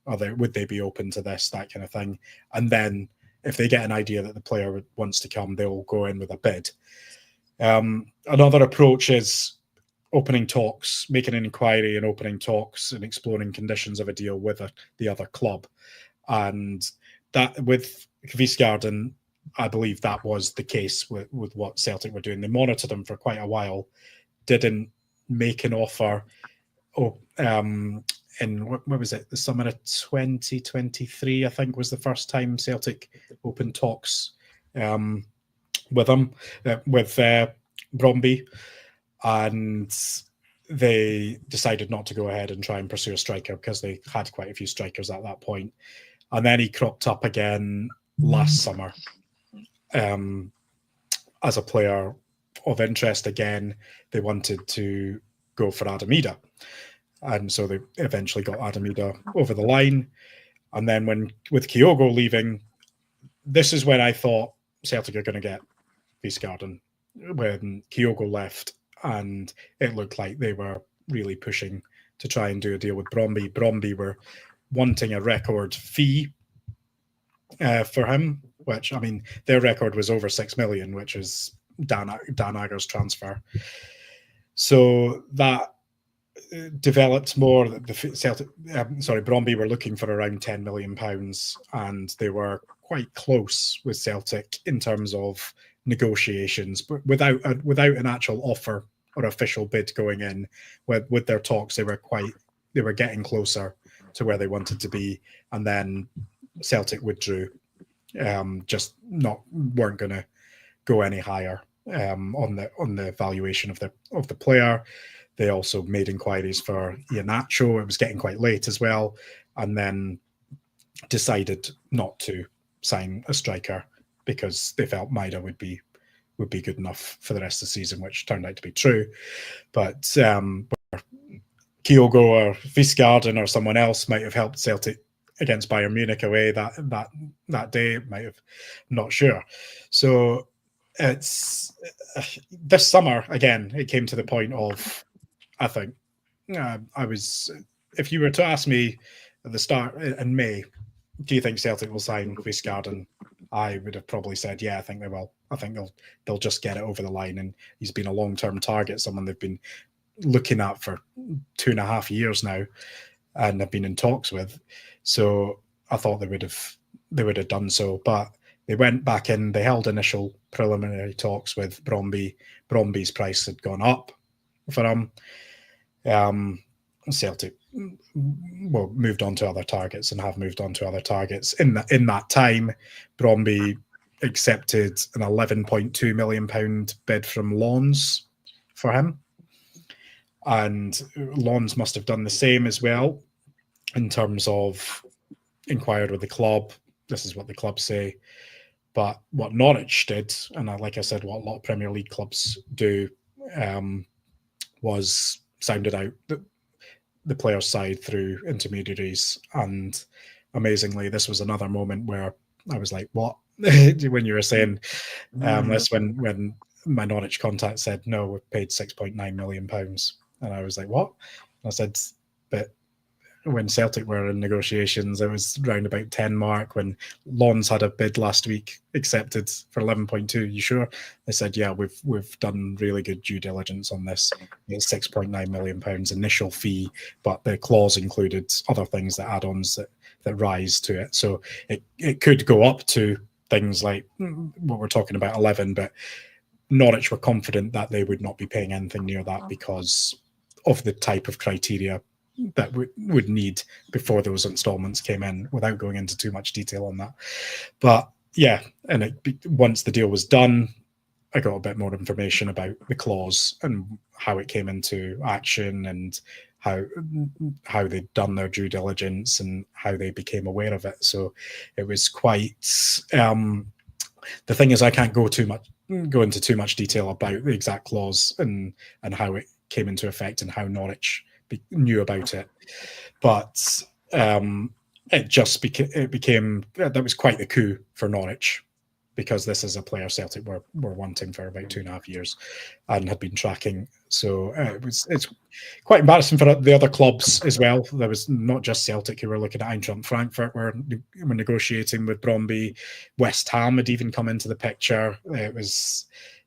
Would they be open to this, that kind of thing? And then if they get an idea that the player wants to come, they'll go in with a bid. Another approach is opening talks, making an inquiry and opening talks and exploring conditions of a deal with the other club. And that with Fitzgarden, I believe that was the case with what Celtic were doing. They monitored him for quite a while, didn't make an offer in what was it? The summer of 2023, I think, was the first time Celtic opened talks with him, with Bromby, and they decided not to go ahead and try and pursue a striker because they had quite a few strikers at that point. And then he cropped up again last summer as a player of interest again. They wanted to go for Adam Ida. And so they eventually got Adam Ida over the line. And then with Kyogo leaving, this is when I thought Celtic are going to get Viesgarden, when Kyogo left, and it looked like they were really pushing to try and do a deal with Bromby. Bromby were wanting a record fee for him, which, I mean, their record was over 6 million, which is Dan Agger's transfer. So that developed more. The Celtic, Bromby were looking for around £10 million, and they were quite close with Celtic in terms of negotiations, but without an actual offer or official bid going in. With their talks, they were getting closer to where they wanted to be, and then Celtic withdrew. Just weren't going to go any higher on the valuation of the player. They also made inquiries for Iheanacho. It was getting quite late as well, and then decided not to sign a striker because they felt Maida would be good enough for the rest of the season, which turned out to be true. But Kyogo or Viesgarden or someone else might have helped Celtic against Bayern Munich away that day. Might have, not sure. So it's this summer again. It came to the point of, I think, if you were to ask me at the start in May, do you think Celtic will sign Viesgarden? I would have probably said, yeah, I think they will. I think they'll just get it over the line. And he's been a long-term target, someone they've been looking at for 2.5 years now, and have been in talks with. So I thought they would have done so, but they went back in. They held initial preliminary talks with Bromby. Bromby's price had gone up for him. Celtic moved on to other targets and have moved on to other targets. In that time, Bromby accepted an £11.2 million bid from Lons for him, and Lons must have done the same as well in terms of inquired with the club. This is what the club say. But what Norwich did, and like I said, what a lot of Premier League clubs do, was sounded out the player's side through intermediaries. And amazingly, this was another moment where I was like, what? When you were saying this, when my Norwich contact said, no, we've paid £6.9 million. And I was like, what? And I said, but when Celtic were in negotiations, it was round about 10 mark. When Lons had a bid last week accepted for 11.2. You sure? They said, yeah, we've done really good due diligence on this. It's £6.9 million initial fee, but the clause included other things, that add-ons that rise to it. So it could go up to things like what we're talking about, 11, but Norwich were confident that they would not be paying anything near that because of the type of criteria that would need before those installments came in, without going into too much detail on that. But yeah, and once the deal was done, I got a bit more information about the clause and how it came into action and how they'd done their due diligence and how they became aware of it. So it was quite the thing is, I can't go into too much detail about the exact clause and how it came into effect and how Norwich knew about it, but it became that was quite the coup for Norwich, because this is a player Celtic were wanting for about 2.5 years and had been tracking. So it's quite embarrassing for the other clubs as well. There was not just Celtic who were looking at. Eintracht Frankfurt were negotiating with Bromby. West Ham had even come into the picture.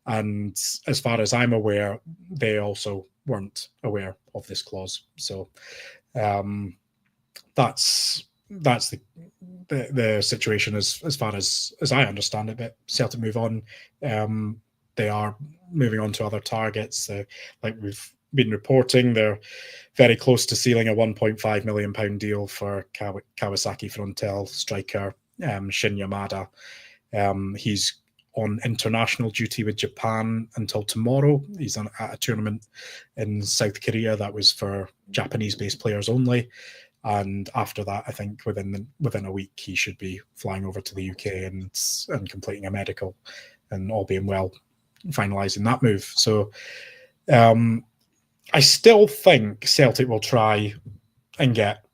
And as far as I'm aware, they also weren't aware of this clause. So that's the situation as far as I understand it. But Celtic move on. They are moving on to other targets. Like we've been reporting, they're very close to sealing a £1.5 million deal for Kawasaki Frontale striker Shin Yamada. He's on international duty with Japan until tomorrow. He's at a tournament in South Korea that was for Japanese-based players only. And after that, I think within a week, he should be flying over to the UK and completing a medical, and all being well, finalising that move. So I still think Celtic will try and get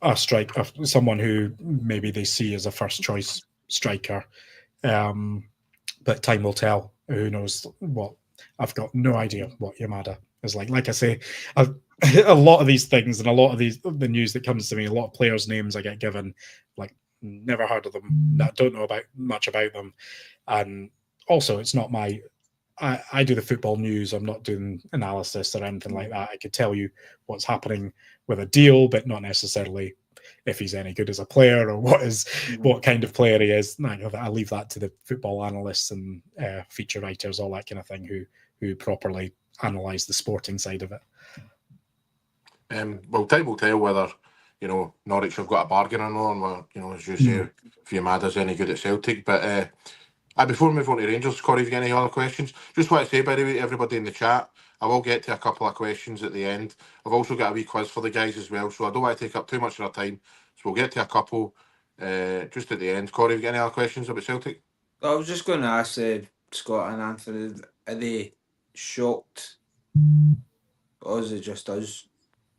a striker, someone who maybe they see as a first choice striker. But time will tell. Who knows what? I've got no idea what Yamada is like. Like I say, a lot of these things and a lot of the news that comes to me, a lot of players' names I get given, like never heard of them, don't know much about them, and also it's not my. I do the football news. I'm not doing analysis or anything like that. I could tell you what's happening with a deal, but not necessarily if he's any good as a player or what kind of player he is. I leave that to the football analysts and feature writers, all that kind of thing, who properly analyse the sporting side of it. Well, time will tell whether Norwich have got a bargain or not, and as you say, if Yamada's any good at Celtic. But before we move on to Rangers, Corey, have you got any other questions? Just want to say, by the way, to everybody in the chat, I will get to a couple of questions at the end. I've also got a wee quiz for the guys as well, so I don't want to take up too much of their time. So we'll get to a couple just at the end. Corey, have you got any other questions about Celtic? I was just going to ask Scott and Anthony, are they shocked, or is it just us,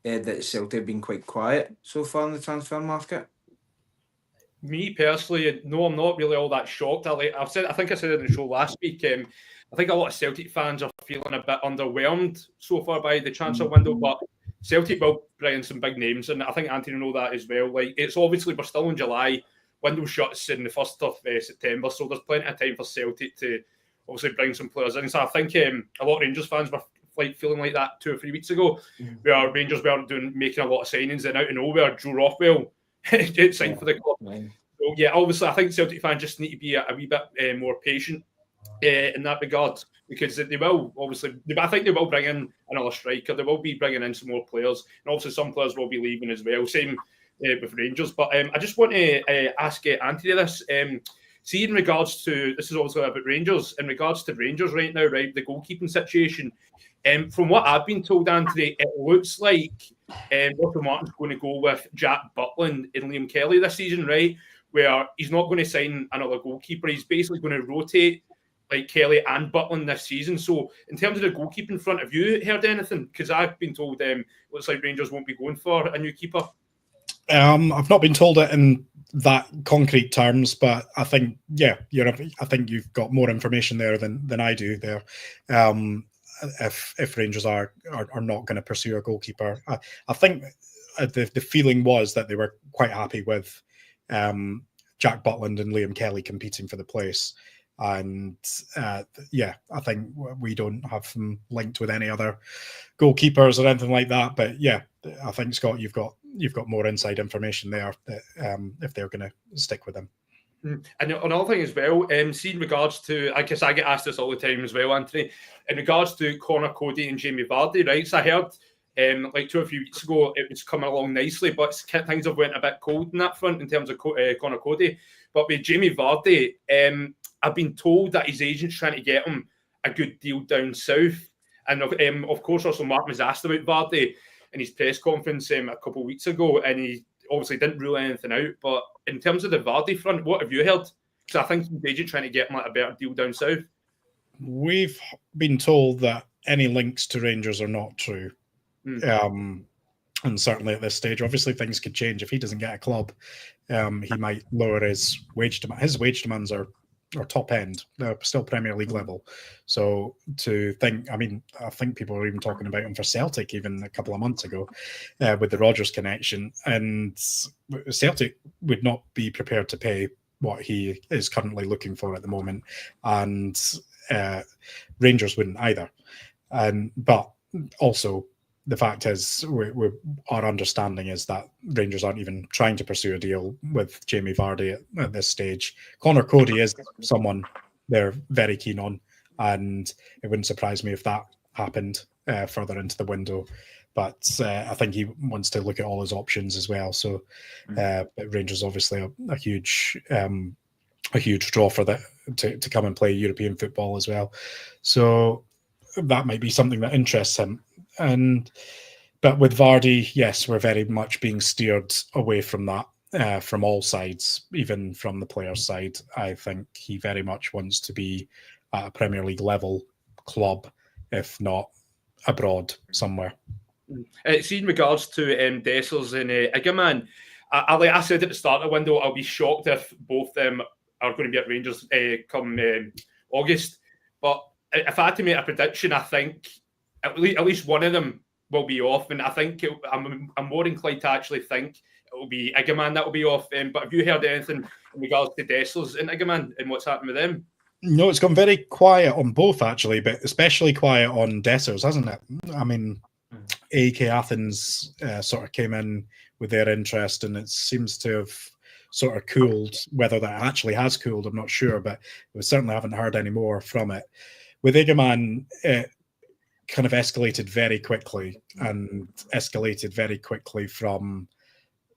that Celtic have been quite quiet so far in the transfer market? Me personally, no, I'm not really all that shocked. I think I said it in the show last week. I think a lot of Celtic fans are feeling a bit underwhelmed so far by the transfer window, but Celtic will bring in some big names, and I think Anthony know that as well. Like, it's obviously we're still in July, window shuts in the 1st of September, so there's plenty of time for Celtic to obviously bring some players in. So I think a lot of Rangers fans were feeling like that 2 or 3 weeks ago, where Rangers weren't making a lot of signings, and out of nowhere, Joe Rothwell get signed for the club. So yeah, obviously I think Celtic fans just need to be a wee bit more patient in that regard, because they will obviously. I think they will bring in another striker. They will be bringing in some more players, and obviously some players will be leaving as well. Same with Rangers. But I just want to ask Anthony this. See, in regards to, this is obviously about Rangers. In regards to Rangers right now, right, the goalkeeping situation. From what I've been told, Anthony, it looks like Russell Martin's going to go with Jack Butland and Liam Kelly this season, right? Where he's not going to sign another goalkeeper. He's basically going to rotate like Kelly and Butland this season. So in terms of the goalkeeping front, have you heard anything? Because I've been told looks like Rangers won't be going for a new keeper. I've not been told it in that concrete terms, but I think, I think you've got more information there than I do there. If Rangers are not going to pursue a goalkeeper, I think the feeling was that they were quite happy with Jack Butland and Liam Kelly competing for the place, and I think we don't have them linked with any other goalkeepers or anything like that. But yeah, I think Scott, you've got more inside information there that if they're going to stick with them. And another thing as well, see in regards to, I guess I get asked this all the time as well, Anthony, in regards to Connor Cody and Jamie Vardy, right? So I heard like 2 or 3 weeks ago it was coming along nicely, but things have went a bit cold in that front in terms of Connor Cody. But with Jamie Vardy, I've been told that his agent's trying to get him a good deal down south. And of course, also Martin was asked about Vardy in his press conference a couple of weeks ago, and he obviously didn't rule anything out. But in terms of the Vardy front, what have you heard? Because I think his agent trying to get him a better deal down south. We've been told that any links to Rangers are not true. And certainly at this stage, obviously things could change. If he doesn't get a club, he might lower his wage demand. His wage demands are top end. They're still Premier League level. So to think, I think people were even talking about him for Celtic even a couple of months ago with the Rodgers connection. And Celtic would not be prepared to pay what he is currently looking for at the moment. And Rangers wouldn't either. But also, the fact is, our understanding is that Rangers aren't even trying to pursue a deal with Jamie Vardy at this stage. Connor Cody is someone they're very keen on, and it wouldn't surprise me if that happened further into the window. But I think he wants to look at all his options as well. So but Rangers obviously a huge draw for that to come and play European football as well. So that might be something that interests him. But with Vardy, yes, we're very much being steered away from that from all sides, even from the player's side. I think he very much wants to be at a Premier League level club, if not abroad somewhere. See, in regards to Dessers and Igaman, like I said at the start of the window, I'll be shocked if both them are going to be at Rangers come August. But if I had to make a prediction, I think at least one of them will be off, and I think I'm more inclined to actually think it will be Igaman that will be off. But have you heard anything in regards to Dessers and Igaman and what's happening with them? No, it's gone very quiet on both actually, but especially quiet on Dessers, hasn't it? I mean, AEK Athens sort of came in with their interest, and it seems to have sort of cooled. Whether that actually has cooled, I'm not sure, but we certainly haven't heard any more from it. With Igaman, it kind of escalated very quickly from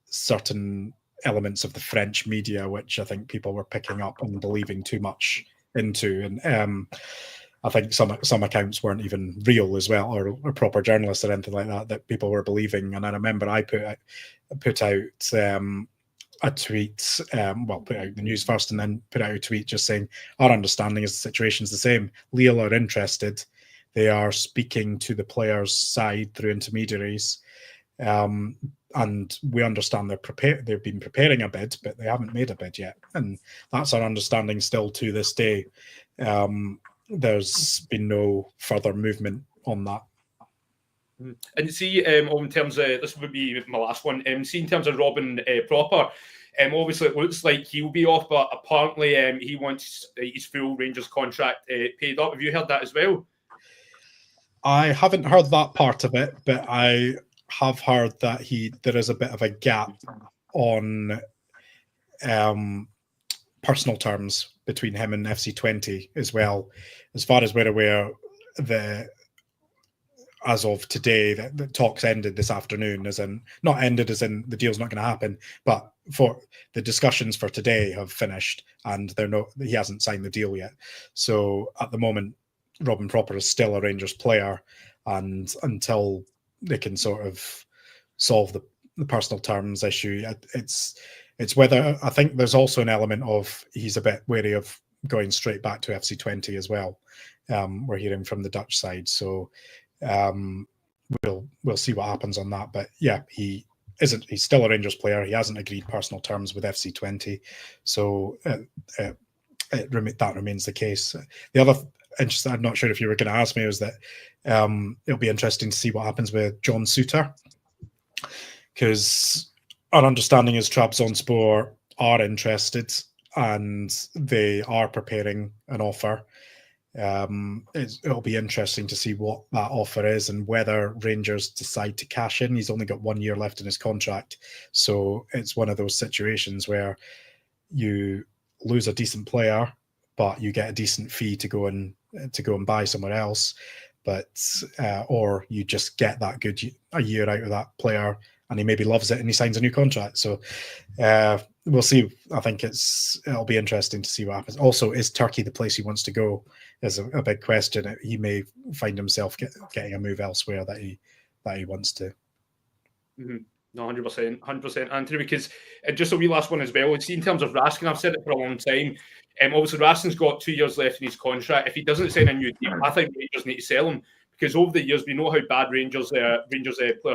certain elements of the French media, which I think people were picking up and believing too much into. And I think some accounts weren't even real as well, or proper journalists or anything like that people were believing. And I remember I put out a tweet, put out the news first and then put out a tweet just saying our understanding is the situation's the same. Lille are interested. They are speaking to the players' side through intermediaries. And we understand they've been preparing a bid, but they haven't made a bid yet. And that's our understanding still to this day. There's been no further movement on that. And see, in terms of, this would be my last one, see in terms of Robin Proper, obviously it looks like he'll be off, but apparently he wants his full Rangers contract paid up. Have you heard that as well? I haven't heard that part of it, but I have heard that there is a bit of a gap on personal terms between him and FC20 as well. As far as we're aware, as of today, the talks ended this afternoon, not ended as in the deal's not going to happen, but for the discussions for today have finished, and he hasn't signed the deal yet. So at the moment, Robin Proper is still a Rangers player, and until they can sort of solve the personal terms issue, it's whether, I think there's also an element of he's a bit wary of going straight back to FC20 as well. We're hearing from the Dutch side, so we'll see what happens on that. But yeah, he's still a Rangers player. He hasn't agreed personal terms with FC20, so that remains the case. The other interesting, I'm not sure if you were going to ask me, was that it'll be interesting to see what happens with John Souttar, because our understanding is Trabzonspor are interested and they are preparing an offer. It'll be interesting to see what that offer is and whether Rangers decide to cash in. He's only got 1 year left in his contract, so it's one of those situations where you lose a decent player, but you get a decent fee to go and buy somewhere else. But or you just get that a year out of that player, and he maybe loves it and he signs a new contract. So we'll see. I think it'll be interesting to see what happens. Also, is Turkey the place he wants to go? Is a big question. He may find himself getting a move elsewhere that he wants to. Mm-hmm. No, 100%, Anthony. Because just a wee last one as well. See, in terms of Raskin, I've said it for a long time. Obviously, Raskin's got 2 years left in his contract. If he doesn't sign a new deal, I think Rangers need to sell him, because over the years we know how bad Rangers player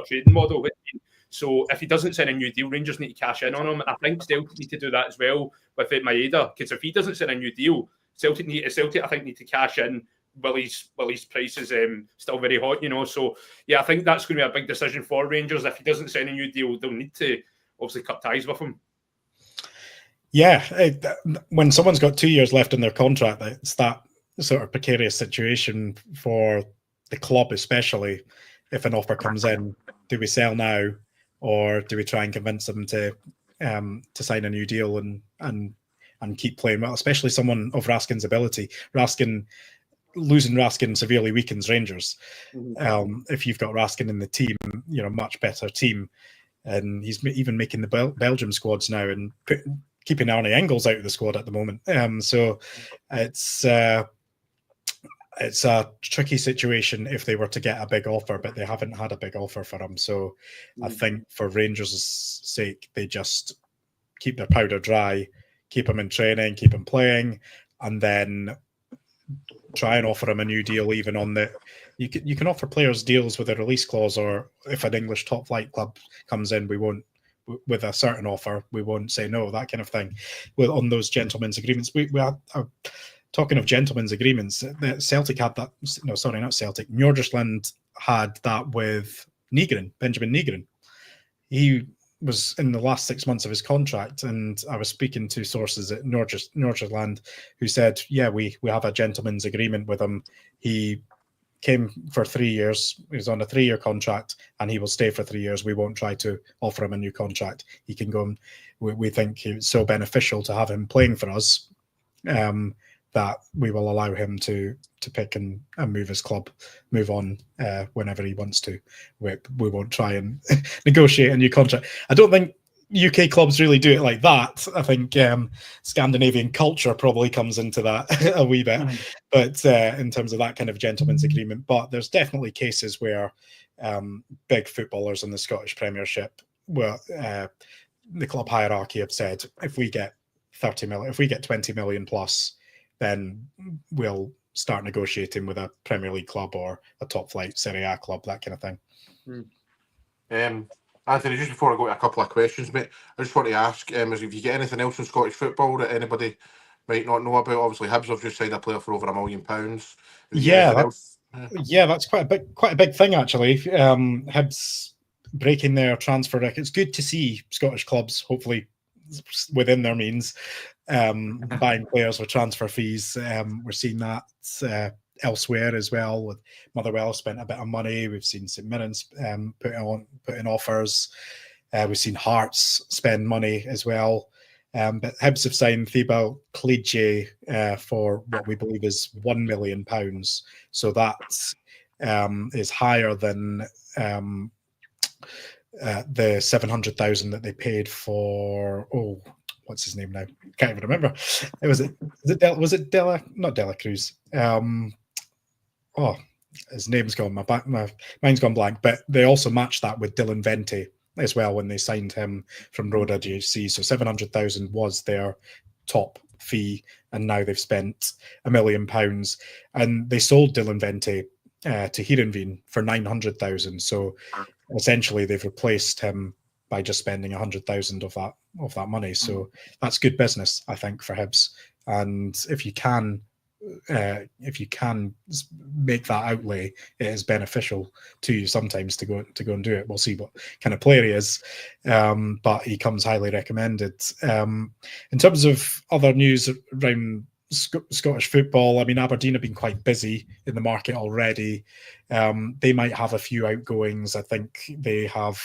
trading model has been. So if he doesn't sign a new deal, Rangers need to cash in on him. I think Celtic need to do that as well with Maeda, because if he doesn't sign a new deal, Celtic I think need to cash in while his price is still very hot, So yeah, I think that's going to be a big decision for Rangers. If he doesn't sign a new deal, they'll need to obviously cut ties with him. Yeah, when someone's got 2 years left in their contract, it's that sort of precarious situation for the club, especially if an offer comes in. Do we sell now, or do we try and convince them to sign a new deal and keep playing well? Especially someone of Raskin's ability. Raskin losing Raskin severely weakens Rangers. If you've got Raskin in the team, much better team, and he's even making the Belgium squads now and keeping Arnie Engels out of the squad at the moment. So it's a tricky situation if they were to get a big offer, but they haven't had a big offer for him. So I think for Rangers' sake, they just keep their powder dry, keep him in training, keep him playing, and then try and offer him a new deal. Even on the, you can offer players deals with a release clause, or if an English top flight club comes in, we won't, with a certain offer, we won't say no, that kind of thing. On those gentlemen's agreements, we are talking of gentlemen's agreements. Celtic had that. No, sorry, not Celtic. Nordsjælland had that with Benjamin Nygren. He was in the last 6 months of his contract, and I was speaking to sources at Nordsjælland who said, yeah, we have a gentleman's agreement with him. He came for 3 years. He's on a 3-year contract, and he will stay for 3 years. We won't try to offer him a new contract. He can go. We think it's so beneficial to have him playing for us that we will allow him to pick and move his club, move on whenever he wants to. We won't try and negotiate a new contract. I don't think UK clubs really do it like that. I think Scandinavian culture probably comes into that a wee bit, but in terms of that kind of gentleman's agreement. But there's definitely cases where big footballers in the Scottish Premiership, the club hierarchy have said, if we get 30 million, if we get 20 million plus, then we'll start negotiating with a Premier League club or a top flight Serie A club, that kind of thing. Anthony, just before I go to a couple of questions, mate, I just want to ask, is if you get anything else in Scottish football that anybody might not know about? Obviously, Hibs have just signed a player for over £1 million. That's quite a big thing, actually. Hibs breaking their transfer record. It's good to see Scottish clubs, hopefully within their means, buying players with transfer fees. We're seeing that elsewhere as well. With Motherwell spent a bit of money. We've seen St Mirren's put in offers. We've seen Hearts spend money as well. But Hibs have signed Thibaut Clige for what we believe is £1 million. So that is higher than the 700,000 that they paid for. What's his name now? Can't even remember. Was it not Dela Cruz? His name's gone. My mind's gone blank. But they also matched that with Dylan Vente as well when they signed him from Roda GHC. So 700,000 was their top fee, and now they've spent £1 million. And they sold Dylan Vente to Heerenveen for 900,000. So essentially, they've replaced him by just spending 100,000 of that money. So that's good business, I think, for Hibs. And if you can make that outlay, it is beneficial to you sometimes to go and do it. We'll see what kind of player he is, but he comes highly recommended. In terms of other news around Scottish football, I mean, Aberdeen have been quite busy in the market already. They might have a few outgoings. I think they have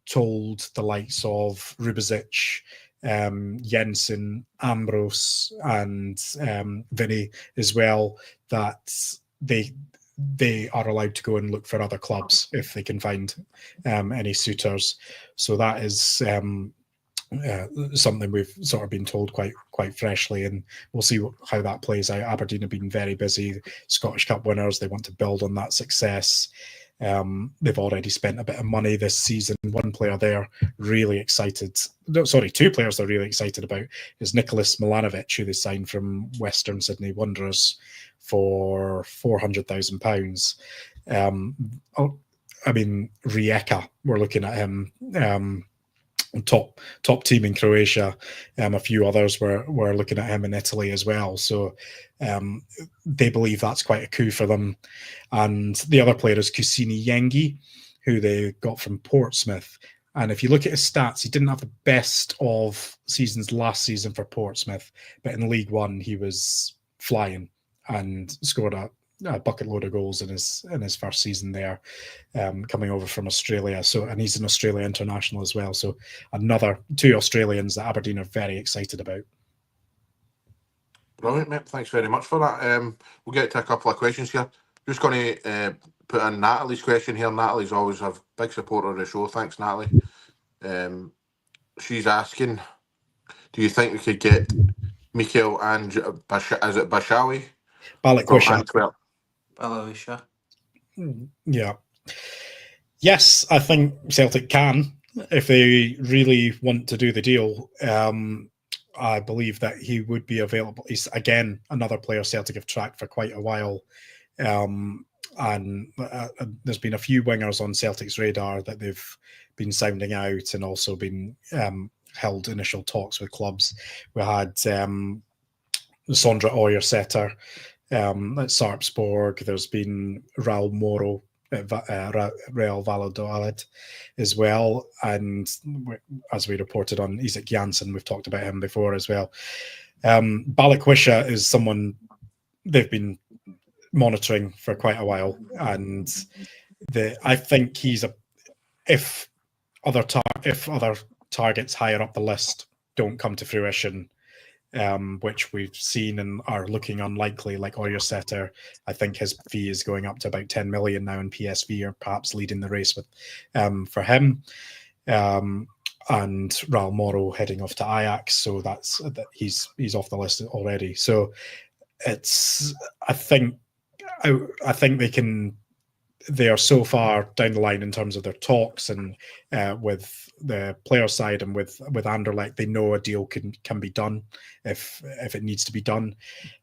told the likes of Rubezic, Jensen, Ambrose, and Vinny as well that they are allowed to go and look for other clubs if they can find any suitors. So that is something we've sort of been told quite freshly, and we'll see how that plays out. Aberdeen have been very busy, Scottish Cup winners. They want to build on that success. They've already spent a bit of money this season. One player they're really excited. Two players they're really excited about is Nicholas Milanovic, who they signed from Western Sydney Wanderers for £400,000. I mean, Rijeka, we're looking at him. Top team in Croatia. A few others were looking at him in Italy as well. So they believe that's quite a coup for them. And the other player is Kusini Yengi, who they got from Portsmouth. And if you look at his stats, he didn't have the best of seasons last season for Portsmouth, but in League One he was flying and scored a bucket load of goals in his first season there, coming over from Australia. So, and he's an Australia international as well. So another two Australians that Aberdeen are very excited about. Brilliant, mate. Thanks very much for that. We'll get to a couple of questions here. Just going to put in Natalie's question here. Natalie's always a big supporter of the show. Thanks, Natalie. She's asking, do you think we could get Mikel and Bashawi from Balikwisha. Antwerp? Belarus. Yeah. Yes, I think Celtic can, if they really want to do the deal. I believe that he would be available. He's, again, another player Celtic have tracked for quite a while. And there's been a few wingers on Celtic's radar that they've been sounding out and also been held initial talks with clubs. We had Sondra Oyersetter at Sarpsborg. There's been Raul Moro at Real Valladolid as well. And as we reported on Isak Janssen, we've talked about him before as well. Balikwisha is someone they've been monitoring for quite a while, and I think if other targets higher up the list don't come to fruition, which we've seen and are looking unlikely, like Oyersetter, I think his fee is going up to about 10 million now, and PSV are perhaps leading the race with for him. And Raul Moro heading off to Ajax, so he's off the list already. So I think they are so far down the line in terms of their talks, and with the player side and with Anderlecht, they know a deal can be done if it needs to be done.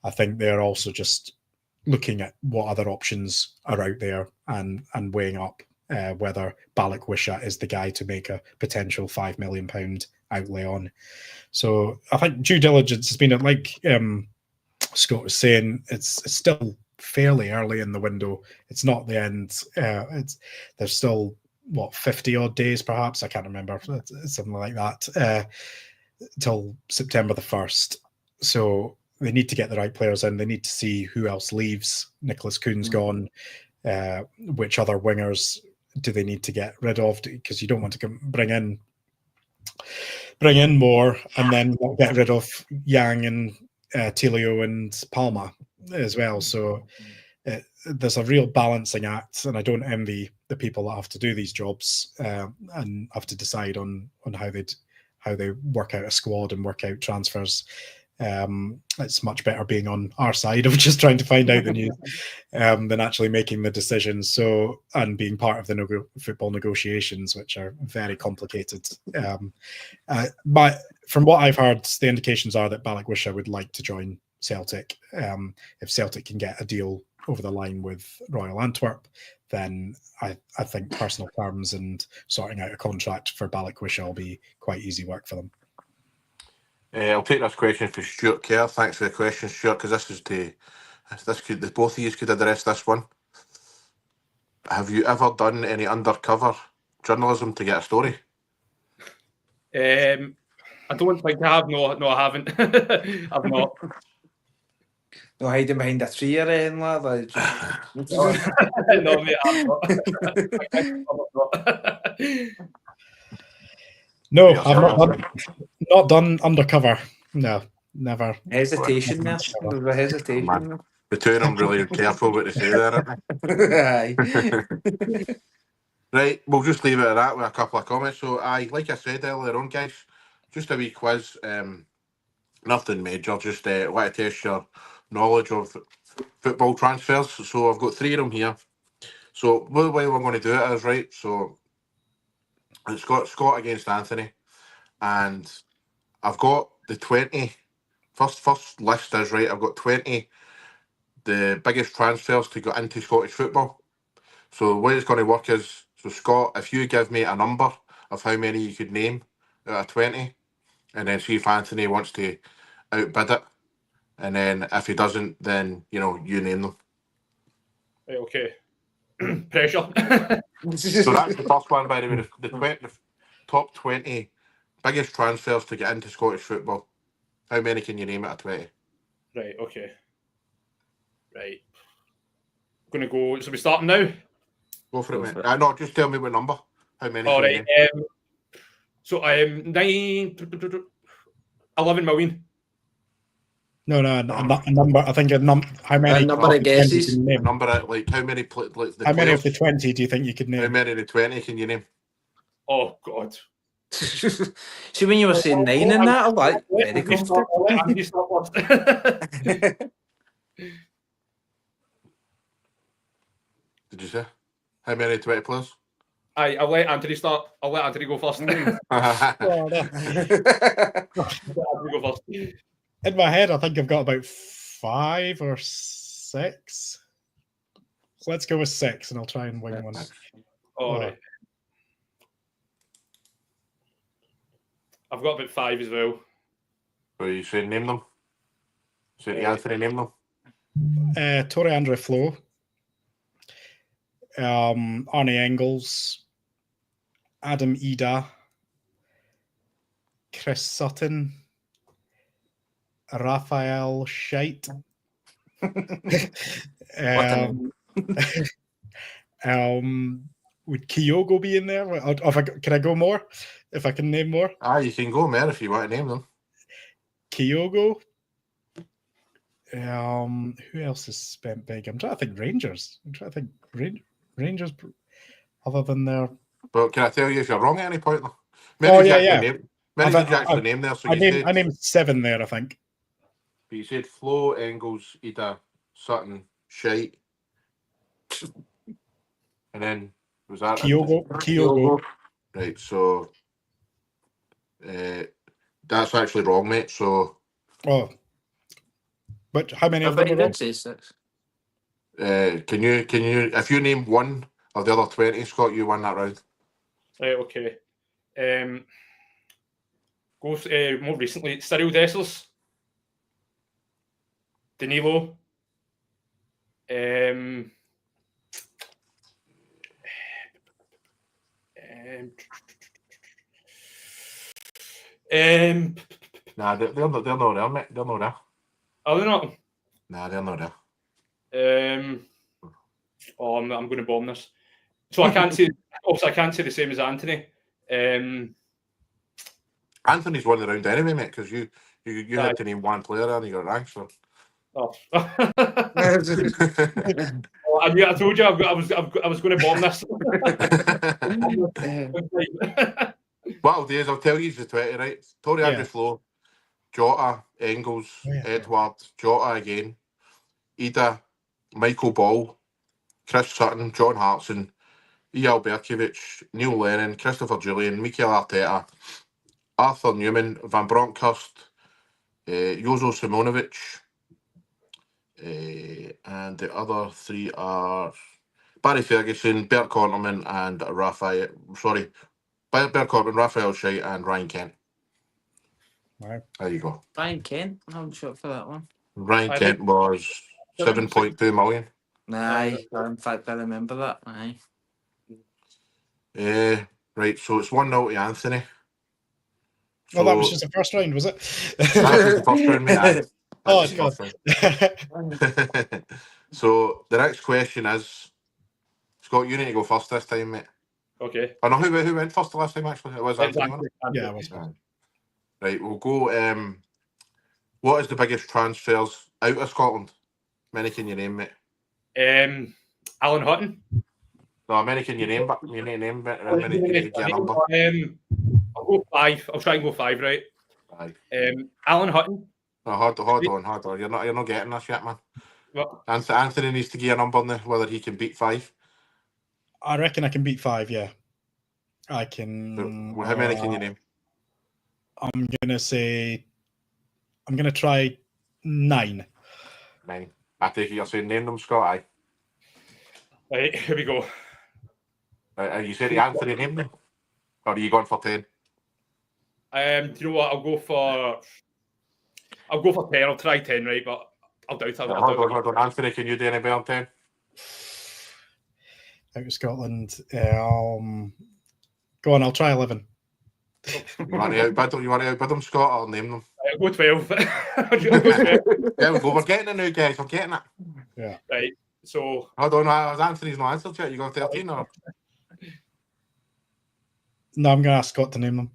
I think they're also just looking at what other options are out there and weighing up whether Balikwisha is the guy to make a potential £5 million outlay on. So I think due diligence has been, like Scott was saying, it's still fairly early in the window. It's not the end. There's still 50 odd days, perhaps. I can't remember, something like that, till September the 1st. So they need to get the right players in. They need to see who else leaves. Nicholas Kuhn's gone. Which other wingers do they need to get rid of? Because you don't want to bring in more and then get rid of Yang and Tilio and Palma as well. So there's a real balancing act, and I don't envy the people that have to do these jobs and have to decide on how they work out a squad and work out transfers. It's much better being on our side of just trying to find out the news than actually making the decisions. So, and being part of the football negotiations, which are very complicated. But from what I've heard, the indications are that Balikwisha would like to join Celtic. If Celtic can get a deal over the line with Royal Antwerp, then I think personal terms and sorting out a contract for Balikwisha will be quite easy work for them. I'll take this question for Stuart Kerr. Thanks for the question, Stuart, because both of you could address this one. Have you ever done any undercover journalism to get a story? I don't think I have. No, I haven't. I've not. No hiding behind a tree or anything like that. No, mate, I'm not. No, I've not done undercover. No, never. Hesitation there. There's a hesitation. Man, the two of them really careful what they say there. Aye. Right, we'll just leave it at that with a couple of comments. So, like I said earlier on, guys, just a wee quiz. Nothing major, just want to test your knowledge of football transfers. So I've got 3 of them here. So the way we're going to do it is, right, so it's got Scott against Anthony, and I've got the 20. First list is, right, I've got 20 the biggest transfers to go into Scottish football. So the way it's going to work is, so Scott, if you give me a number of how many you could name out of 20, and then see if Anthony wants to outbid it, and then if he doesn't, then you name them. Okay. Pressure. So that's the first one, by the way. The top 20 biggest transfers to get into Scottish football. How many can you name out of 20? Right. Okay. Right. I'm gonna go. So we starting now. Go for it, mate. No, just tell me what number. How many? All right. So I am 11 million. No, a number. I think how many? number of guesses. Can you name? Number of, like, how many How many of the 20 do you think you could How name? many of the 20 can you name? Oh God. See, when you were saying 9 in that, I'm like, very confident. I'll let Andy start first. Did you say? How many 20 players? I'll let Anthony start. I'll let Anthony go first. Oh, no. Go first. In my head, I think I've got about 5 or 6. So let's go with 6, and I'll try and wing one. All right. I've got about 5 as well. So you say name them? Say Anthony, name them? Tore Andre Flo. Arnie Engels. Adam Ida. Chris Sutton. Raphael Scheidt. Would Kyogo be in there? Can I go more? If I can name more? You can go more if you want to name them. Kyogo. Who else has spent big? I'm trying to think Rangers. Rangers other than their... But can I tell you if you're wrong at any point? Many did you actually name there? So I named 7 there, I think. But you said Flo, Engels, Ida, Sutton, Shite. And then, was that... Kyogo. Right, so... that's actually wrong, mate, so... Oh. But how many of But them he are wrong? did say 6. Can you, if you name one of the other 20, Scott, you won that round. Right, okay. Go more recently, Cyril Dessers. Danilo. Nah, they're not there, mate. They're not there. Are they not? Nah, they're not there. I'm going to bomb this. So I can't say. Also, I can't say the same as Anthony. Anthony's won the round anyway, mate, because you had to name one player and you got ranked. So. Oh. I told you I was going to bomb this. What I'll do is I'll tell you the 20, right? Tore Andre Flo, Jota, Engels, Edward, Jota again, Ida, Michael Ball, Chris Sutton, John Hartson, Eyal Berkovic, Neil Lennon, Christopher Julian, Mikel Arteta, Arthur Newman, Van Bronckhorst, Jozo Simonovic, and the other 3 are Barry Ferguson, Bert Conterman, and Bert Conterman, Raphael Scheidt, and Ryan Kent. Right. There you go. Ryan Kent, I'm shot for that one. Ryan Kent was 7.2 million. Aye, in fact, I remember that. Aye. Right, so it's 1-0 to Anthony. So, that was just the first round, was it? That was the first round, mate. Oh, God. So the next question is, Scott, you need to go first this time, mate. Okay. I know who went first the last time, actually. It was Anthony. Yeah, it was. Right, we'll go. What is the biggest transfers out of Scotland? Many can you name, mate? Alan Hutton. No, how many can you name? But you need to name it. How many? You need to get a number. I'll go 5. I'll try and go 5, right? Aye. Alan Hutton. No, hold on. You're not getting this yet, man. What? Anthony needs to give a number now, whether he can beat 5. I reckon I can beat 5. Yeah, I can. So, how many can you name? I'm gonna try 9. 9. I take it you're saying name them, Scott. Aye. Right, here we go. Right, you said Anthony named them, or are you going for 10? Do you know what? I'll go for 10. I'll try 10, right? But I'll doubt it. Hold on. Anthony, can you do any better than 10? Out of Scotland. Go on, I'll try 11. You want to outbid them, Scott, or name them? I'll go 12. There we go. We're getting the new guys. I'm getting it. Yeah. Right. So. Hold on. Anthony's not answered yet. You got 13 or? No, I'm going to ask Scott to name them.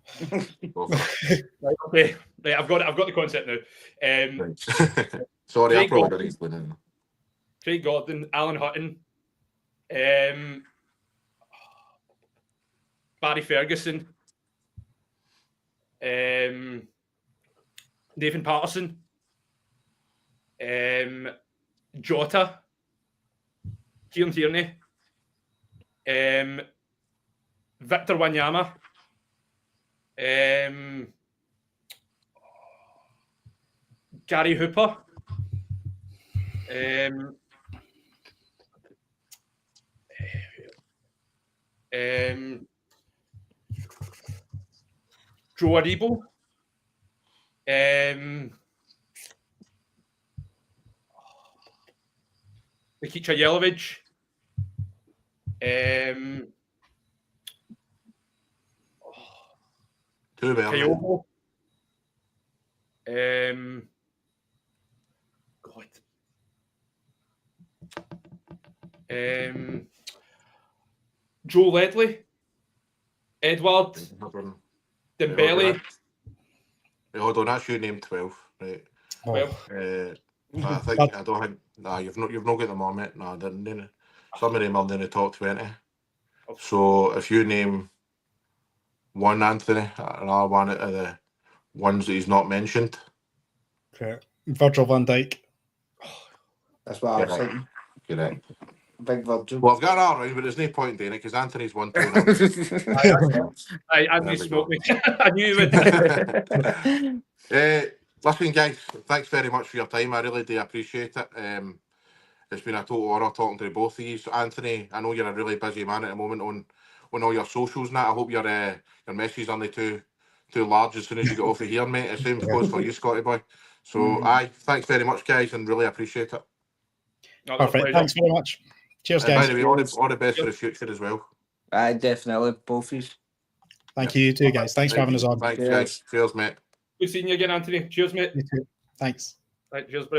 Right, okay. Right, I've got the concept now. Right. Sorry, I Craig probably Gordon. didn't explain it. Craig Gordon, Alan Hutton, Barry Ferguson, Nathan Patterson, Jota, Kieran Tierney, Victor Wanyama, Gary Hooper, Joe Aribo, Nikica Jelavic, Too many. Kyogo, God, Joe Ledley, Edward, Dembele. Right, hold on, that's you named 12, right? Well, I think I don't think. Nah, you've not got them all, mate. Nah, they're some of them are in the top 20. So if you name one Anthony, another one out of the ones that he's not mentioned. Okay. Virgil van Dijk. That's what I was thinking. Correct. Big Virgil. Well, I've got another round, but there's no point in doing it because Anthony's 1-2 Anthony smoked me. I knew he would. Listen, guys, thanks very much for your time. I really do appreciate it. It's been a total honour talking to both of you. So, Anthony, I know you're a really busy man at the moment on all your socials and that. I hope your messages aren't too large as soon as you get off of here, mate. The same goes for you, Scotty boy. So, thanks very much, guys, and really appreciate it. Perfect. Thanks very much. Cheers, And guys. by the way, all the best for the future as well. Definitely, both of you. Thank you too, guys. Thanks for having us on. Thanks, guys. Cheers, mate. Good seeing you again, Anthony. Cheers, mate. You too. Thanks. Right, cheers, bro.